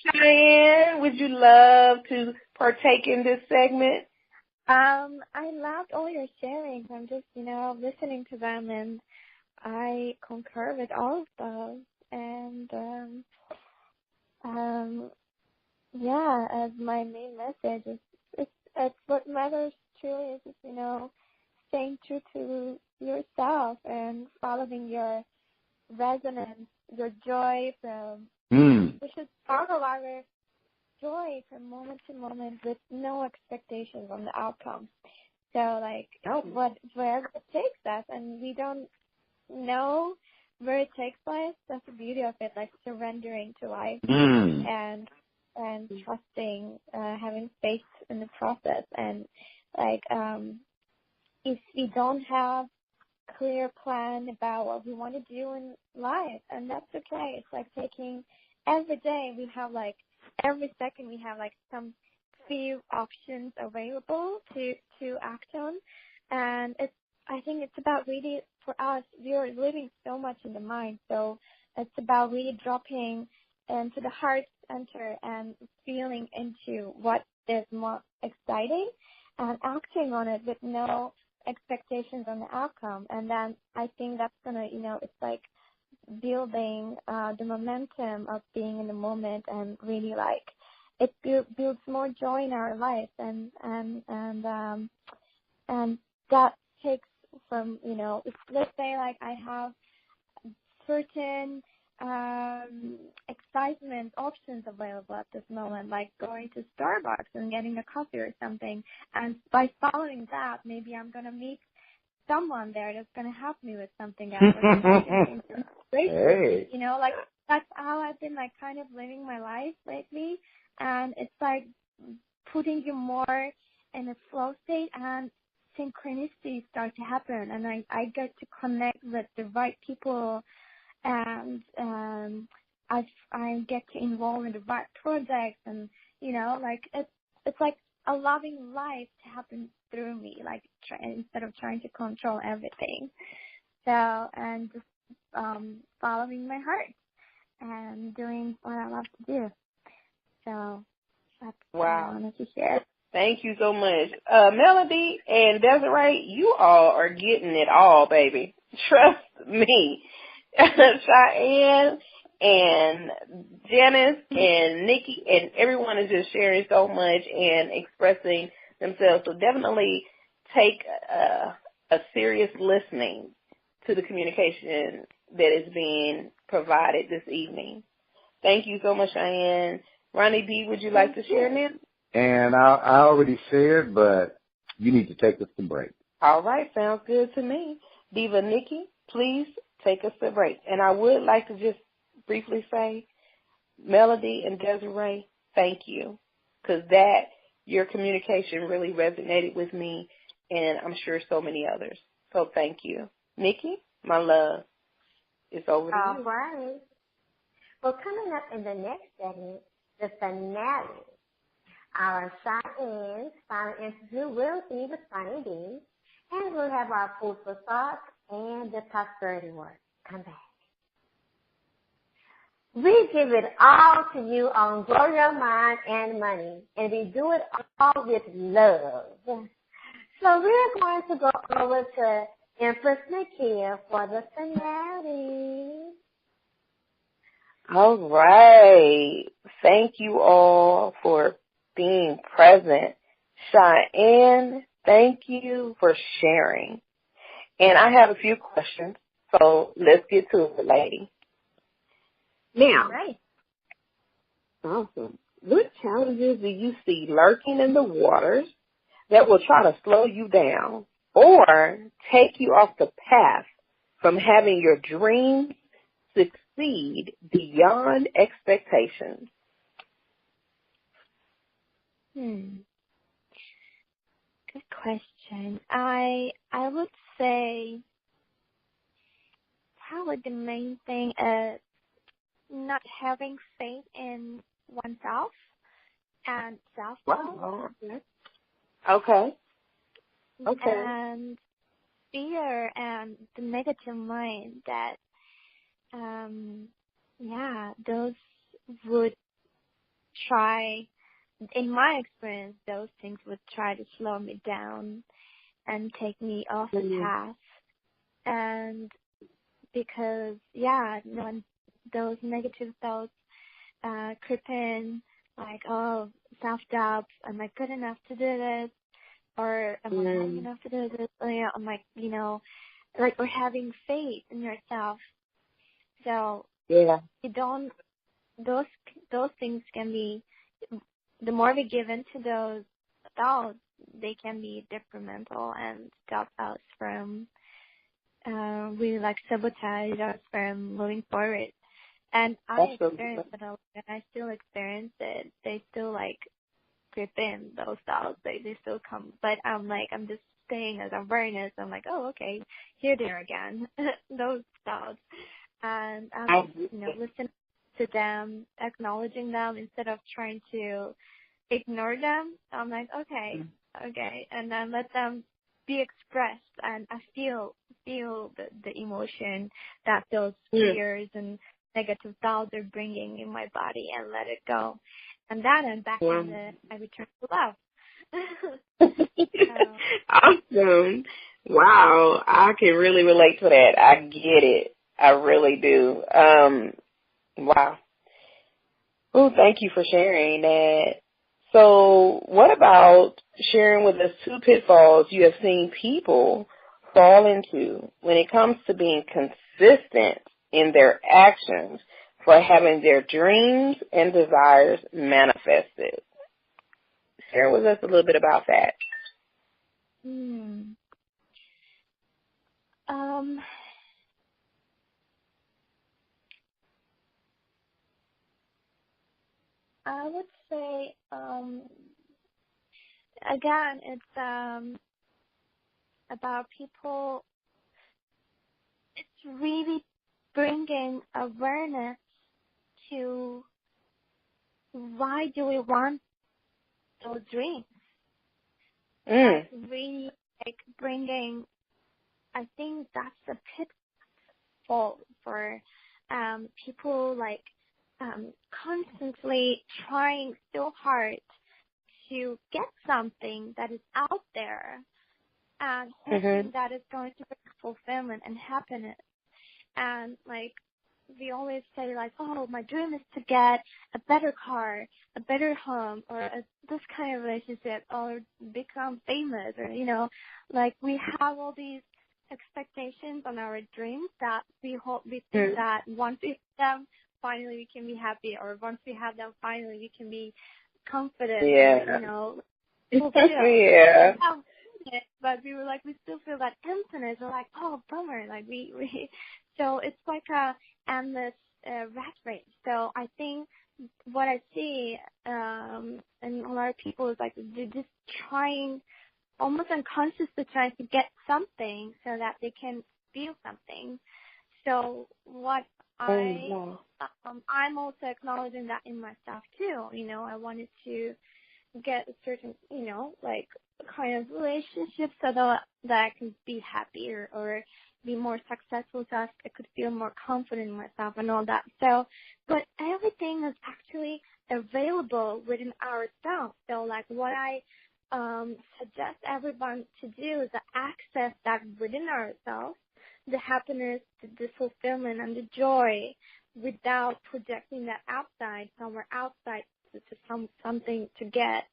Chianne, would you love to partake in this segment? I loved all your sharings. I'm just, listening to them, and I concur with all of those. And as my main message it's what matters truly is staying true to yourself and following your resonance, your joy we should follow our joy from moment to moment with no expectations on the outcome. So wherever it takes us, and we don't know where it takes us, that's the beauty of it, like surrendering to life and trusting, having faith in the process. And if we don't have clear plan about what we want to do in life, and that's okay. It's like taking every day every second we have some few options available to act on. And I think it's about really, for us, we are living so much in the mind, so it's about really dropping into the heart enter and feeling into what is more exciting and acting on it with no expectations on the outcome. And then I think that's gonna, it's like building the momentum of being in the moment, and really like it builds more joy in our life, and that takes from, let's say like I have certain excitement options available at this moment, like going to Starbucks and getting a coffee or something, and by following that, maybe I'm going to meet someone there that's going to help me with something else. Hey. Like that's how I've been like kind of living my life lately, and it's like putting you more in a flow state, and synchronicities start to happen, and I get to connect with the right people, and I get to involve in the right projects, and like it's like allowing life to happen through me, like instead of trying to control everything. So, and just following my heart and doing what I love to do. So that's what I wanted to share. Thank you so much. Melody and Desiree, you all are getting it all, baby. Trust me. Chianne and Janice and Nikki and everyone is just sharing so much and expressing themselves. So definitely take a serious listening to the communication that is being provided this evening. Thank you so much, Chianne. Ronnie B., would you like to share now? And I already shared, but you need to take us to break. All right, sounds good to me. Diva Nikki, please take us to break. And I would like to just briefly say, Melody and Desiree, thank you, because your communication really resonated with me, and I'm sure so many others. So thank you. Nikki, my love, it's over to you. All right. Well, coming up in the next segment, the finale. Our Chianne's final interview will be with Sunny D, and we'll have our food for thought and the prosperity work. Come back. We give it all to you on Grow Your Mind and Money, and we do it all with love. So we're going to go over to Empress Nakia for the finale. All right. Thank you all for being present. Chianne, thank you for sharing. And I have a few questions, so let's get to it, lady. Now, awesome. What challenges do you see lurking in the waters that will try to slow you down or take you off the path from having your dreams succeed beyond expectations? Good question. I would say probably the main thing is not having faith in oneself and self-love. Okay. And fear and the negative mind that, those would try, in my experience, those things would try to slow me down and take me off the path. And because, when those negative thoughts creep in, like, self-doubt, am I good enough to do this? Or am I not enough to do this? Or, I'm like, or having faith in yourself. So, you don't, those things can be, the more we give into those thoughts, they can be detrimental and stop us from, really sabotage us from moving forward. And I experienced it a lot, and I still experience it. They still creep in, those thoughts. They still come. But I'm just staying as awareness. I'm like, oh, okay, here they are again, those thoughts. And I'm listening to them, acknowledging them instead of trying to ignore them. I'm like, okay, and then let them be expressed, and I feel the emotion that those fears and negative thoughts are bringing in my body and let it go. And then I'm back I return to love. Awesome. Wow. I can really relate to that. I get it. I really do. Wow. Oh, thank you for sharing that. So what about sharing with us 2 pitfalls you have seen people fall into when it comes to being consistent in their actions for having their dreams and desires manifested? Share with us a little bit about that. I would say, again, it's about people. It's really bringing awareness to why do we want those dreams. That's really like bringing. I think that's the pitfall for people, like constantly trying so hard to get something that is out there and hoping that it's going to bring fulfillment and happiness. And like we always say, like, oh, my dream is to get a better car, a better home, or this kind of relationship, or become famous, or, you know, like we have all these expectations on our dreams that we think that once we have them, finally we can be happy, or once we have them, finally we can be confident, or, you know, fulfilled. Yeah. But we were like, we still feel that emptiness. We're like, oh, bummer. Like we so it's like a endless rat race. So I think what I see and a lot of people is like they're just trying, almost unconsciously trying to get something so that they can feel something. So what I'm also acknowledging that in myself too. You know, I wanted to get a certain, you know, like kind of relationship so that I can be happier or be more successful, so I could feel more confident in myself and all that. So, but everything is actually available within ourselves. So like what I suggest everyone to do is to access that within ourselves, the happiness, the fulfillment and the joy, without projecting that outside, somewhere outside to something to get,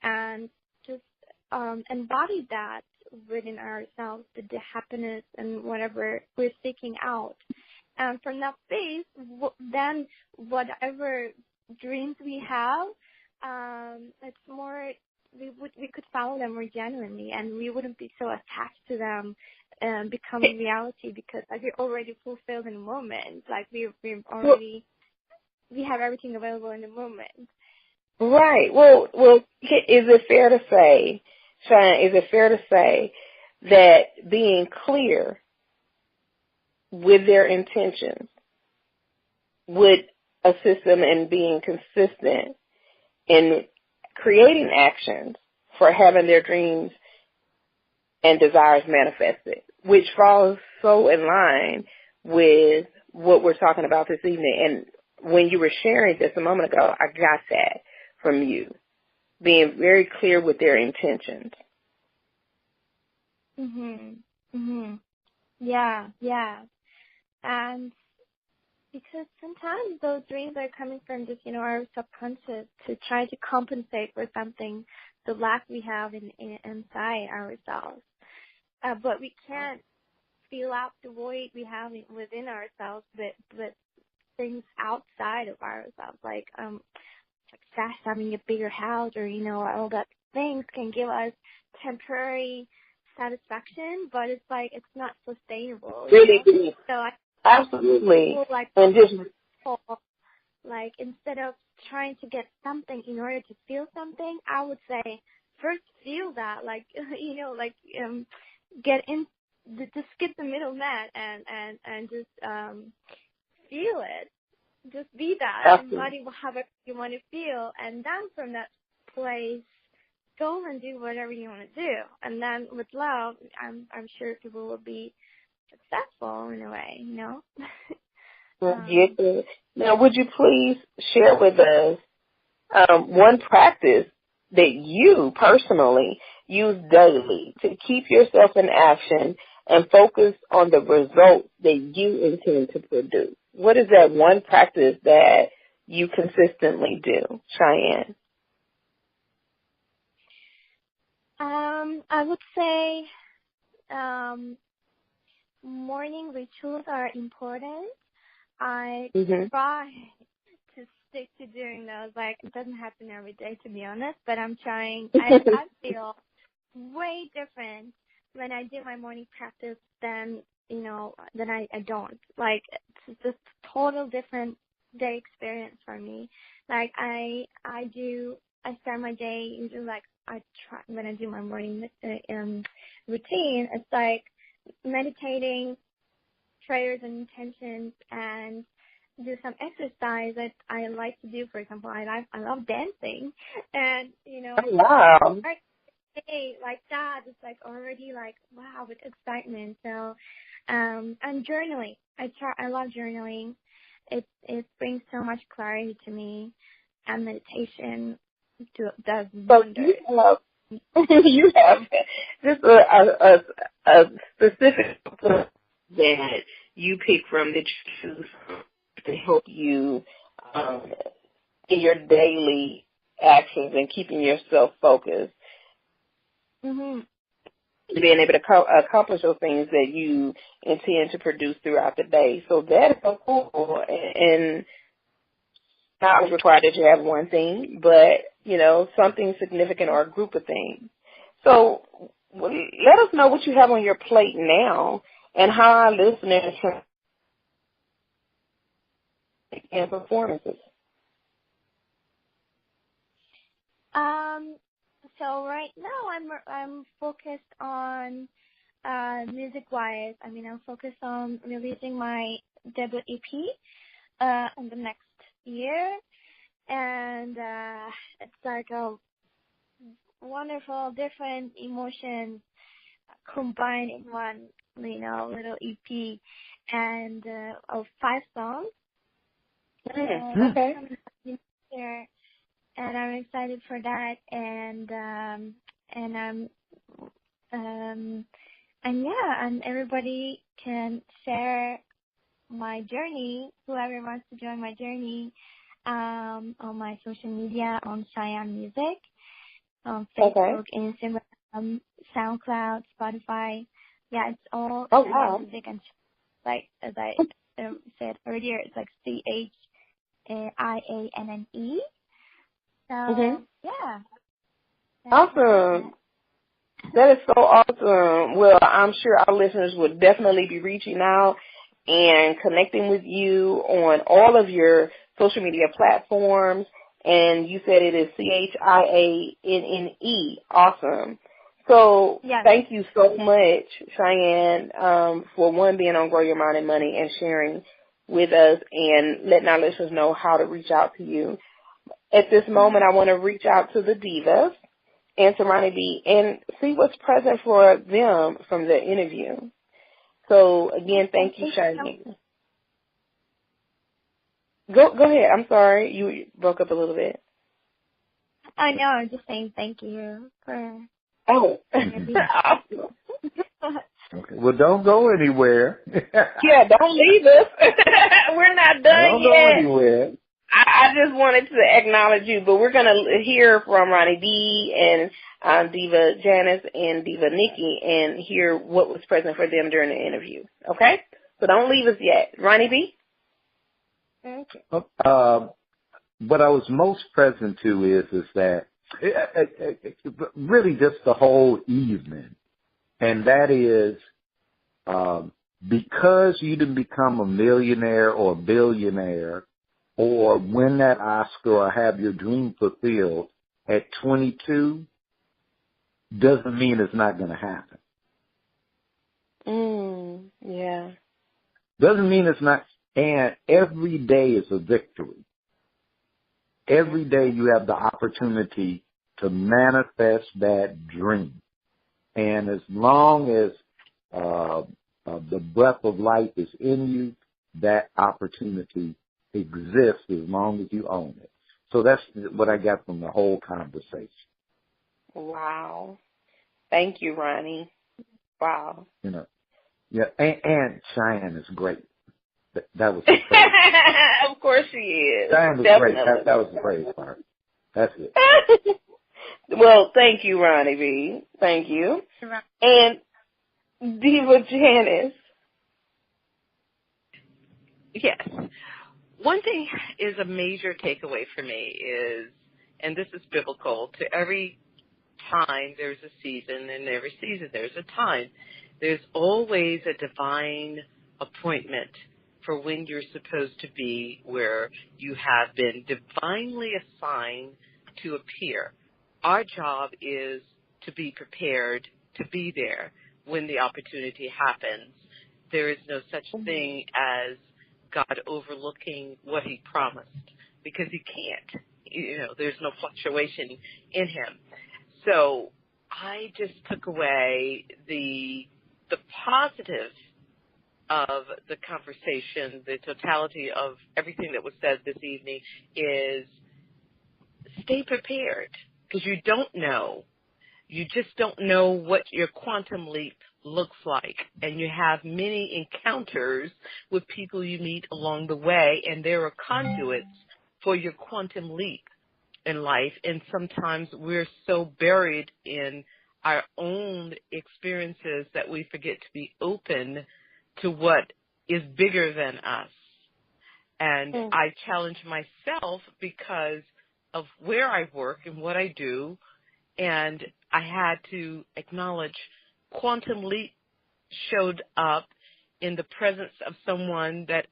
and just embody that within ourselves, the happiness and whatever we're seeking out. And from that space, then whatever dreams we have, it's more, we could follow them more genuinely, and we wouldn't be so attached to them becoming reality, because like we're already fulfilled in the moment. Like we have everything available in the moment. Right. Well, is it fair to say, Chianne, that being clear with their intentions would assist them in being consistent in creating actions for having their dreams and desires manifested, which falls so in line with what we're talking about this evening? And when you were sharing this a moment ago, I got that from you, being very clear with their intentions. Yeah. And because sometimes those dreams are coming from just, you know, our subconscious to try to compensate for something, the lack we have inside ourselves. But we can't fill out the void we have within ourselves with things outside of ourselves, like success, having a bigger house, or, you know, all that things can give us temporary satisfaction, but it's like it's not sustainable. Really, you know? So absolutely. Like, and just like instead of trying to get something in order to feel something, I would say first feel that, like, you know, like get in, just skip the middleman and just feel it. Just be that. Embody however you want to feel, and then from that place, go and do whatever you want to do. And then with love, I'm sure people will be successful in a way, you know. Get it. Now, would you please share with us one practice that you personally use daily to keep yourself in action and focus on the results that you intend to produce? What is that one practice that you consistently do, Chianne? I would say morning rituals are important. I try to stick to doing those. Like, it doesn't happen every day, to be honest, but I'm trying. I feel way different when I do my morning practice than I don't. Like, it's just total different day experience for me. Like, I start my day usually, like, I try when I do my morning routine. It's like meditating, prayers and intentions, and do some exercise that I like to do. For example, I love dancing, and Wow. like that, it's like already like wow with excitement. So, and journaling. I love journaling. It brings so much clarity to me, and meditation does wonders. You have just a specific book that you pick from that you choose to help you in your daily actions and keeping yourself focused. Mm-hmm. Being able to accomplish those things that you intend to produce throughout the day. So that is so cool. And not always required that you have one thing, but, something significant or a group of things. So let us know what you have on your plate now and how our listeners can performances. So right now I'm focused on music-wise. I mean, I'm focused on releasing my debut EP in the next year, and it's like a wonderful, different emotions combined in one, little EP, and of 5 songs. Okay. And I'm excited for that, and everybody can share my journey. Whoever wants to join my journey, on my social media, on Chianne Music, on Facebook, Instagram, SoundCloud, Spotify. Yeah, it's all Chianne Music, and like as I said earlier, it's like CHIANNE. So yeah. Awesome. That is so awesome. Well, I'm sure our listeners would definitely be reaching out and connecting with you on all of your social media platforms. And you said it is CHIANNE. Awesome. So Thank you so much, Chianne, for being on Grow Your Mind and Money and sharing with us and letting our listeners know how to reach out to you. At this moment, I want to reach out to the Divas and to Ronnie B and see what's present for them from the interview. So, again, thank you, Chianne. Go ahead. I'm sorry. You broke up a little bit. I know. I'm just saying thank you for... Oh. Awesome. Okay. Well, don't go anywhere. Yeah, don't leave us. We're not done don't yet. Don't go anywhere. I just wanted to acknowledge you, but we're going to hear from Ronnie B and Diva Janice and Diva Nikki and hear what was present for them during the interview. Okay? So don't leave us yet. Ronnie B? Okay. What I was most present to is that really just the whole evening. And that is because you didn't become a millionaire or a billionaire or win that Oscar or have your dream fulfilled at 22 doesn't mean it's not going to happen. Yeah. Doesn't mean it's not. And every day is a victory. Every day you have the opportunity to manifest that dream. And as long as the breath of life is in you, that opportunity exists as long as you own it. So that's what I got from the whole conversation. Wow. Thank you, Ronnie. Wow. You know, yeah, and Chianne is great. That was the Of course she is. Chianne was Definitely. great. That was the great part. That's it. Well, thank you, Ronnie B. Thank you. And Diva Janice. Yes. One thing is a major takeaway for me is, and this is biblical, to every time there's a season, and every season there's a time. There's always a divine appointment for when you're supposed to be where you have been divinely assigned to appear. Our job is to be prepared to be there when the opportunity happens. There is no such thing as God overlooking what he promised, because he can't. You know, there's no fluctuation in him. So I just took away the positive of the conversation, the totality of everything that was said this evening is stay prepared, because you don't know. You just don't know what your quantum leap looks like. And you have many encounters with people you meet along the way, and there are conduits for your quantum leap in life. And sometimes we're so buried in our own experiences that we forget to be open to what is bigger than us. And I challenge myself because of where I work and what I do, and I had to acknowledge quantum leap showed up in the presence of someone that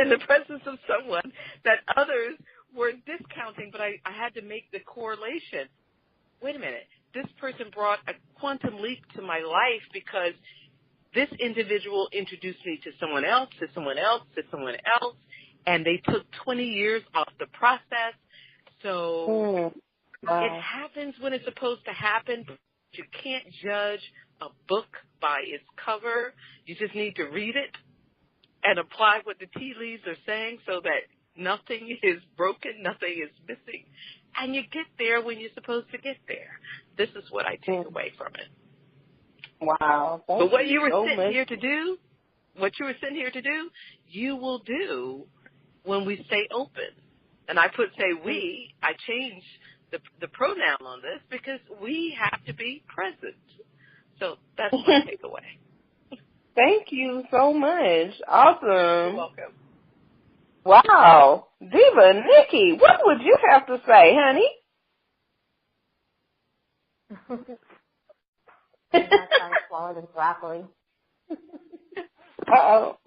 in the presence of someone that others were discounting, but I had to make the correlation. Wait a minute, this person brought a quantum leap to my life because this individual introduced me to someone else, to someone else, to someone else, and they took 20 years off the process. So it happens when it's supposed to happen. But you can't judge a book by its cover. You just need to read it and apply what the tea leaves are saying so that nothing is broken, nothing is missing. And you get there when you're supposed to get there. This is what I take away from it. Wow. But what you were sitting here to do, you will do when we stay open. And I say we, I changed the pronoun on this because we have to be present. So that's my takeaway. Thank you so much. Awesome. You're welcome. Wow. Diva Nikki, what would you have to say, honey? I'm trying to swallow this broccoli. Uh-oh.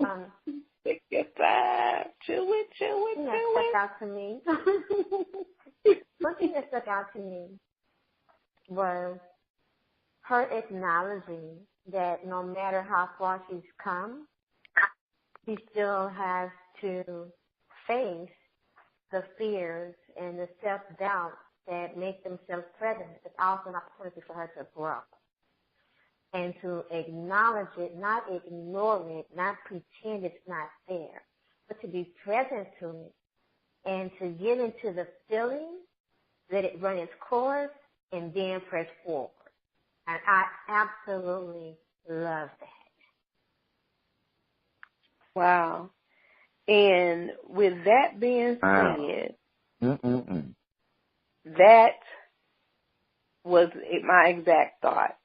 Take your time. Chew it. Stuck out to me. One thing that stuck out to me was her acknowledging that no matter how far she's come, she still has to face the fears and the self-doubt that make themselves present. It's also an opportunity for her to grow. And to acknowledge it, not ignore it, not pretend it's not there, but to be present to it and to get into the feeling, let it run its course, and then press forward. And I absolutely love that. Wow. And with that being said, that was my exact thought,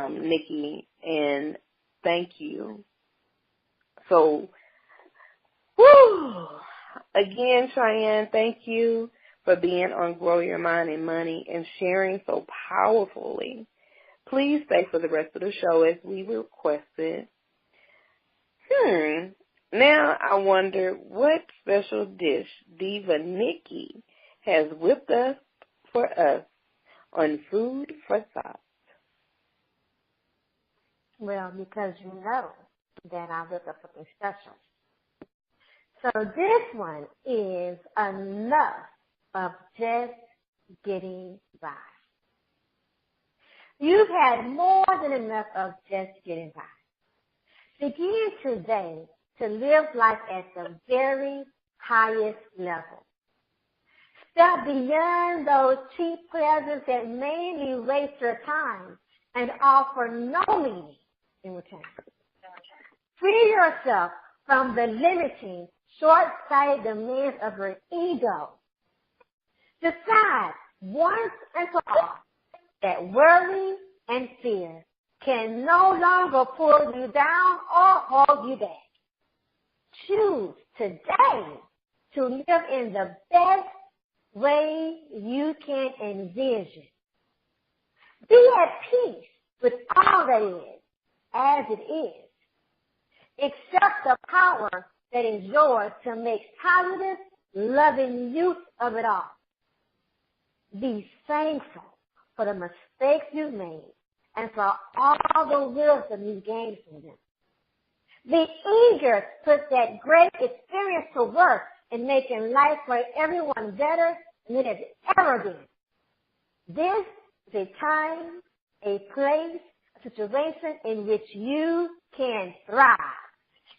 Nikki, and thank you. So, again, Chianne, thank you for being on Grow Your Mind and Money and sharing so powerfully. Please stay for the rest of the show as we requested. Now I wonder what special dish Diva Nikki has whipped us for us on Food for Thought. Well, because you know that I look up something special. So this one is enough of just getting by. You've had more than enough of just getting by. Begin today to live life at the very highest level. Step beyond those cheap pleasures that mainly waste your time and offer no meaning in return. Free yourself from the limiting, short-sighted demands of your ego. Decide once and for all that worry and fear can no longer pull you down or hold you back. Choose today to live in the best way you can envision. Be at peace with all that is, as it is. Accept the power that is yours to make positive, loving use of it all. Be thankful for the mistakes you've made and for all the wisdom you gained from them. Be eager to put that great experience to work in making life for everyone better than it has ever been. This is a time, a place, a situation in which you can thrive.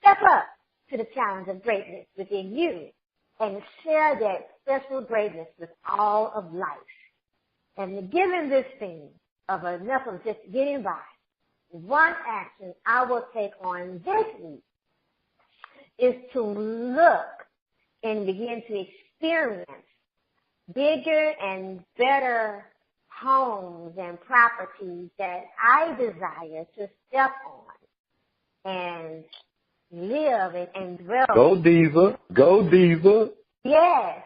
Step up to the challenge of greatness within you and share that special greatness with all of life. And given this theme of enough of just getting by, one action I will take on this week is to look and begin to experience bigger and better homes and properties that I desire to step on and live and dwell. Go Diva. Go Diva. Yes,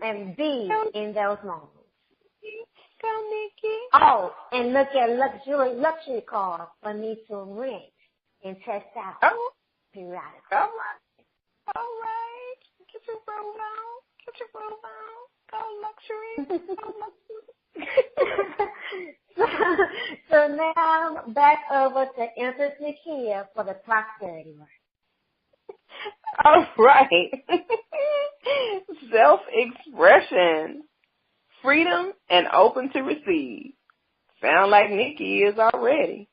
and be in those moments. Go, Nikki. Oh, and look at luxury cars for me to rent and test out periodically. All right. Get your roll on. Go luxury. So now back over to Empress Nakia for the prosperity word. All right. Self-expression. Freedom and open to receive. Sound like Nikki is already.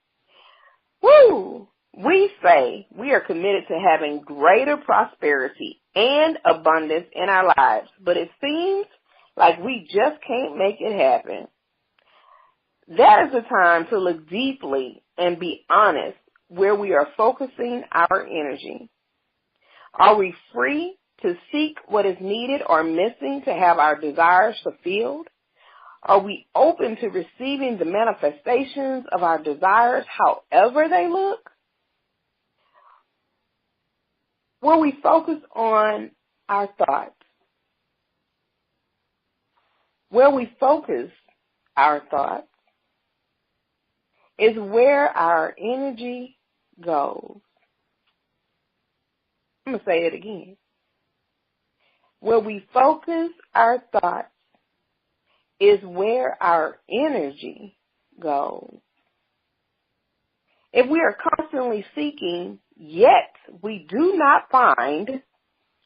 Woo! We say we are committed to having greater prosperity and abundance in our lives, but it seems like we just can't make it happen. That is the time to look deeply and be honest where we are focusing our energy. Are we free to seek what is needed or missing to have our desires fulfilled? Are we open to receiving the manifestations of our desires however they look? Will we focus on our thoughts? Where we focus our thoughts is where our energy goes. I'm going to say it again. Where we focus our thoughts is where our energy goes. If we are constantly seeking, yet we do not find,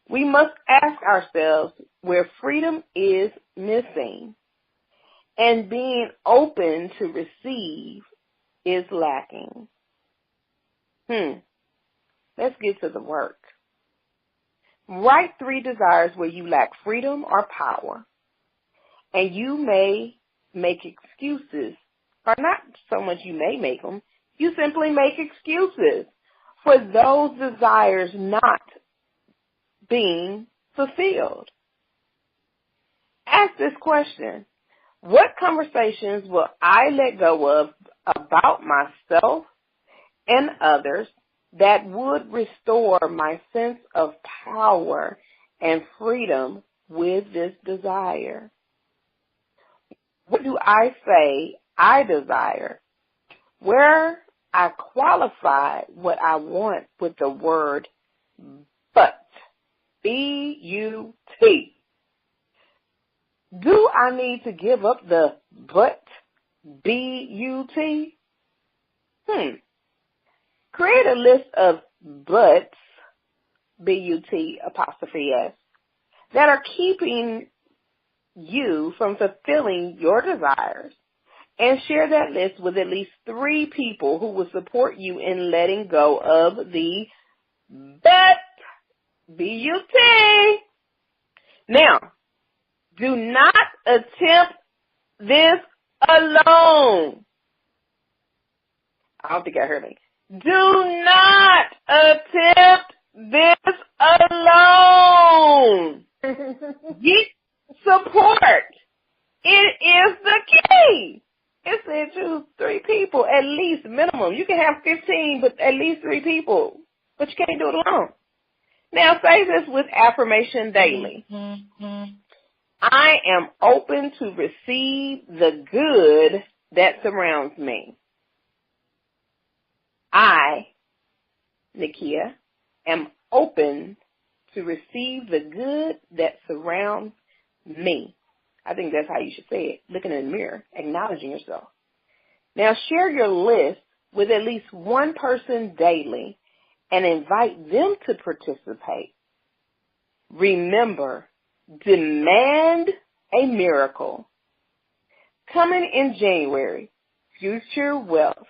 we must ask ourselves where freedom is missing and being open to receive is lacking. Let's get to the work. Write 3 desires where you lack freedom or power. And you may make excuses, or not so much you may make them, you simply make excuses for those desires not being fulfilled. Ask this question: what conversations will I let go of about myself and others that would restore my sense of power and freedom with this desire? What do I say I desire? Where I qualify what I want with the word but. B-U-T. Do I need to give up the but? B-U-T? Create a list of buts, B-U-T apostrophe S, that are keeping you from fulfilling your desires and share that list with at least 3 people who will support you in letting go of the but, B-U-T. Now, do not attempt this alone. I don't think I heard me. Do not attempt this alone. Get support. It is the key. It said choose 3 people, at least minimum. You can have 15, but at least 3 people. But you can't do it alone. Now say this with affirmation daily. I am open to receive the good that surrounds me. I, Nikia, am open to receive the good that surrounds me. I think that's how you should say it, looking in the mirror, acknowledging yourself. Now share your list with at least 1 person daily and invite them to participate. Remember, demand a miracle. Coming in January, future wealth,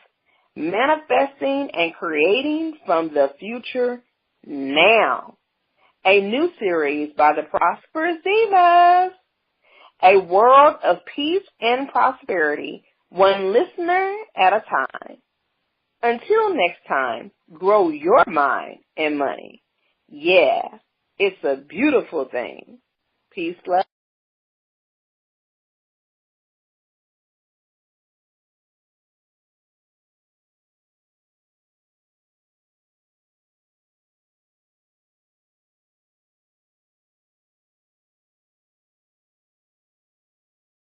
manifesting and creating from the future now. A new series by the Prosperous Divas. A world of peace and prosperity, one listener at a time. Until next time, grow your mind and money. Yeah, it's a beautiful thing. Peace, love.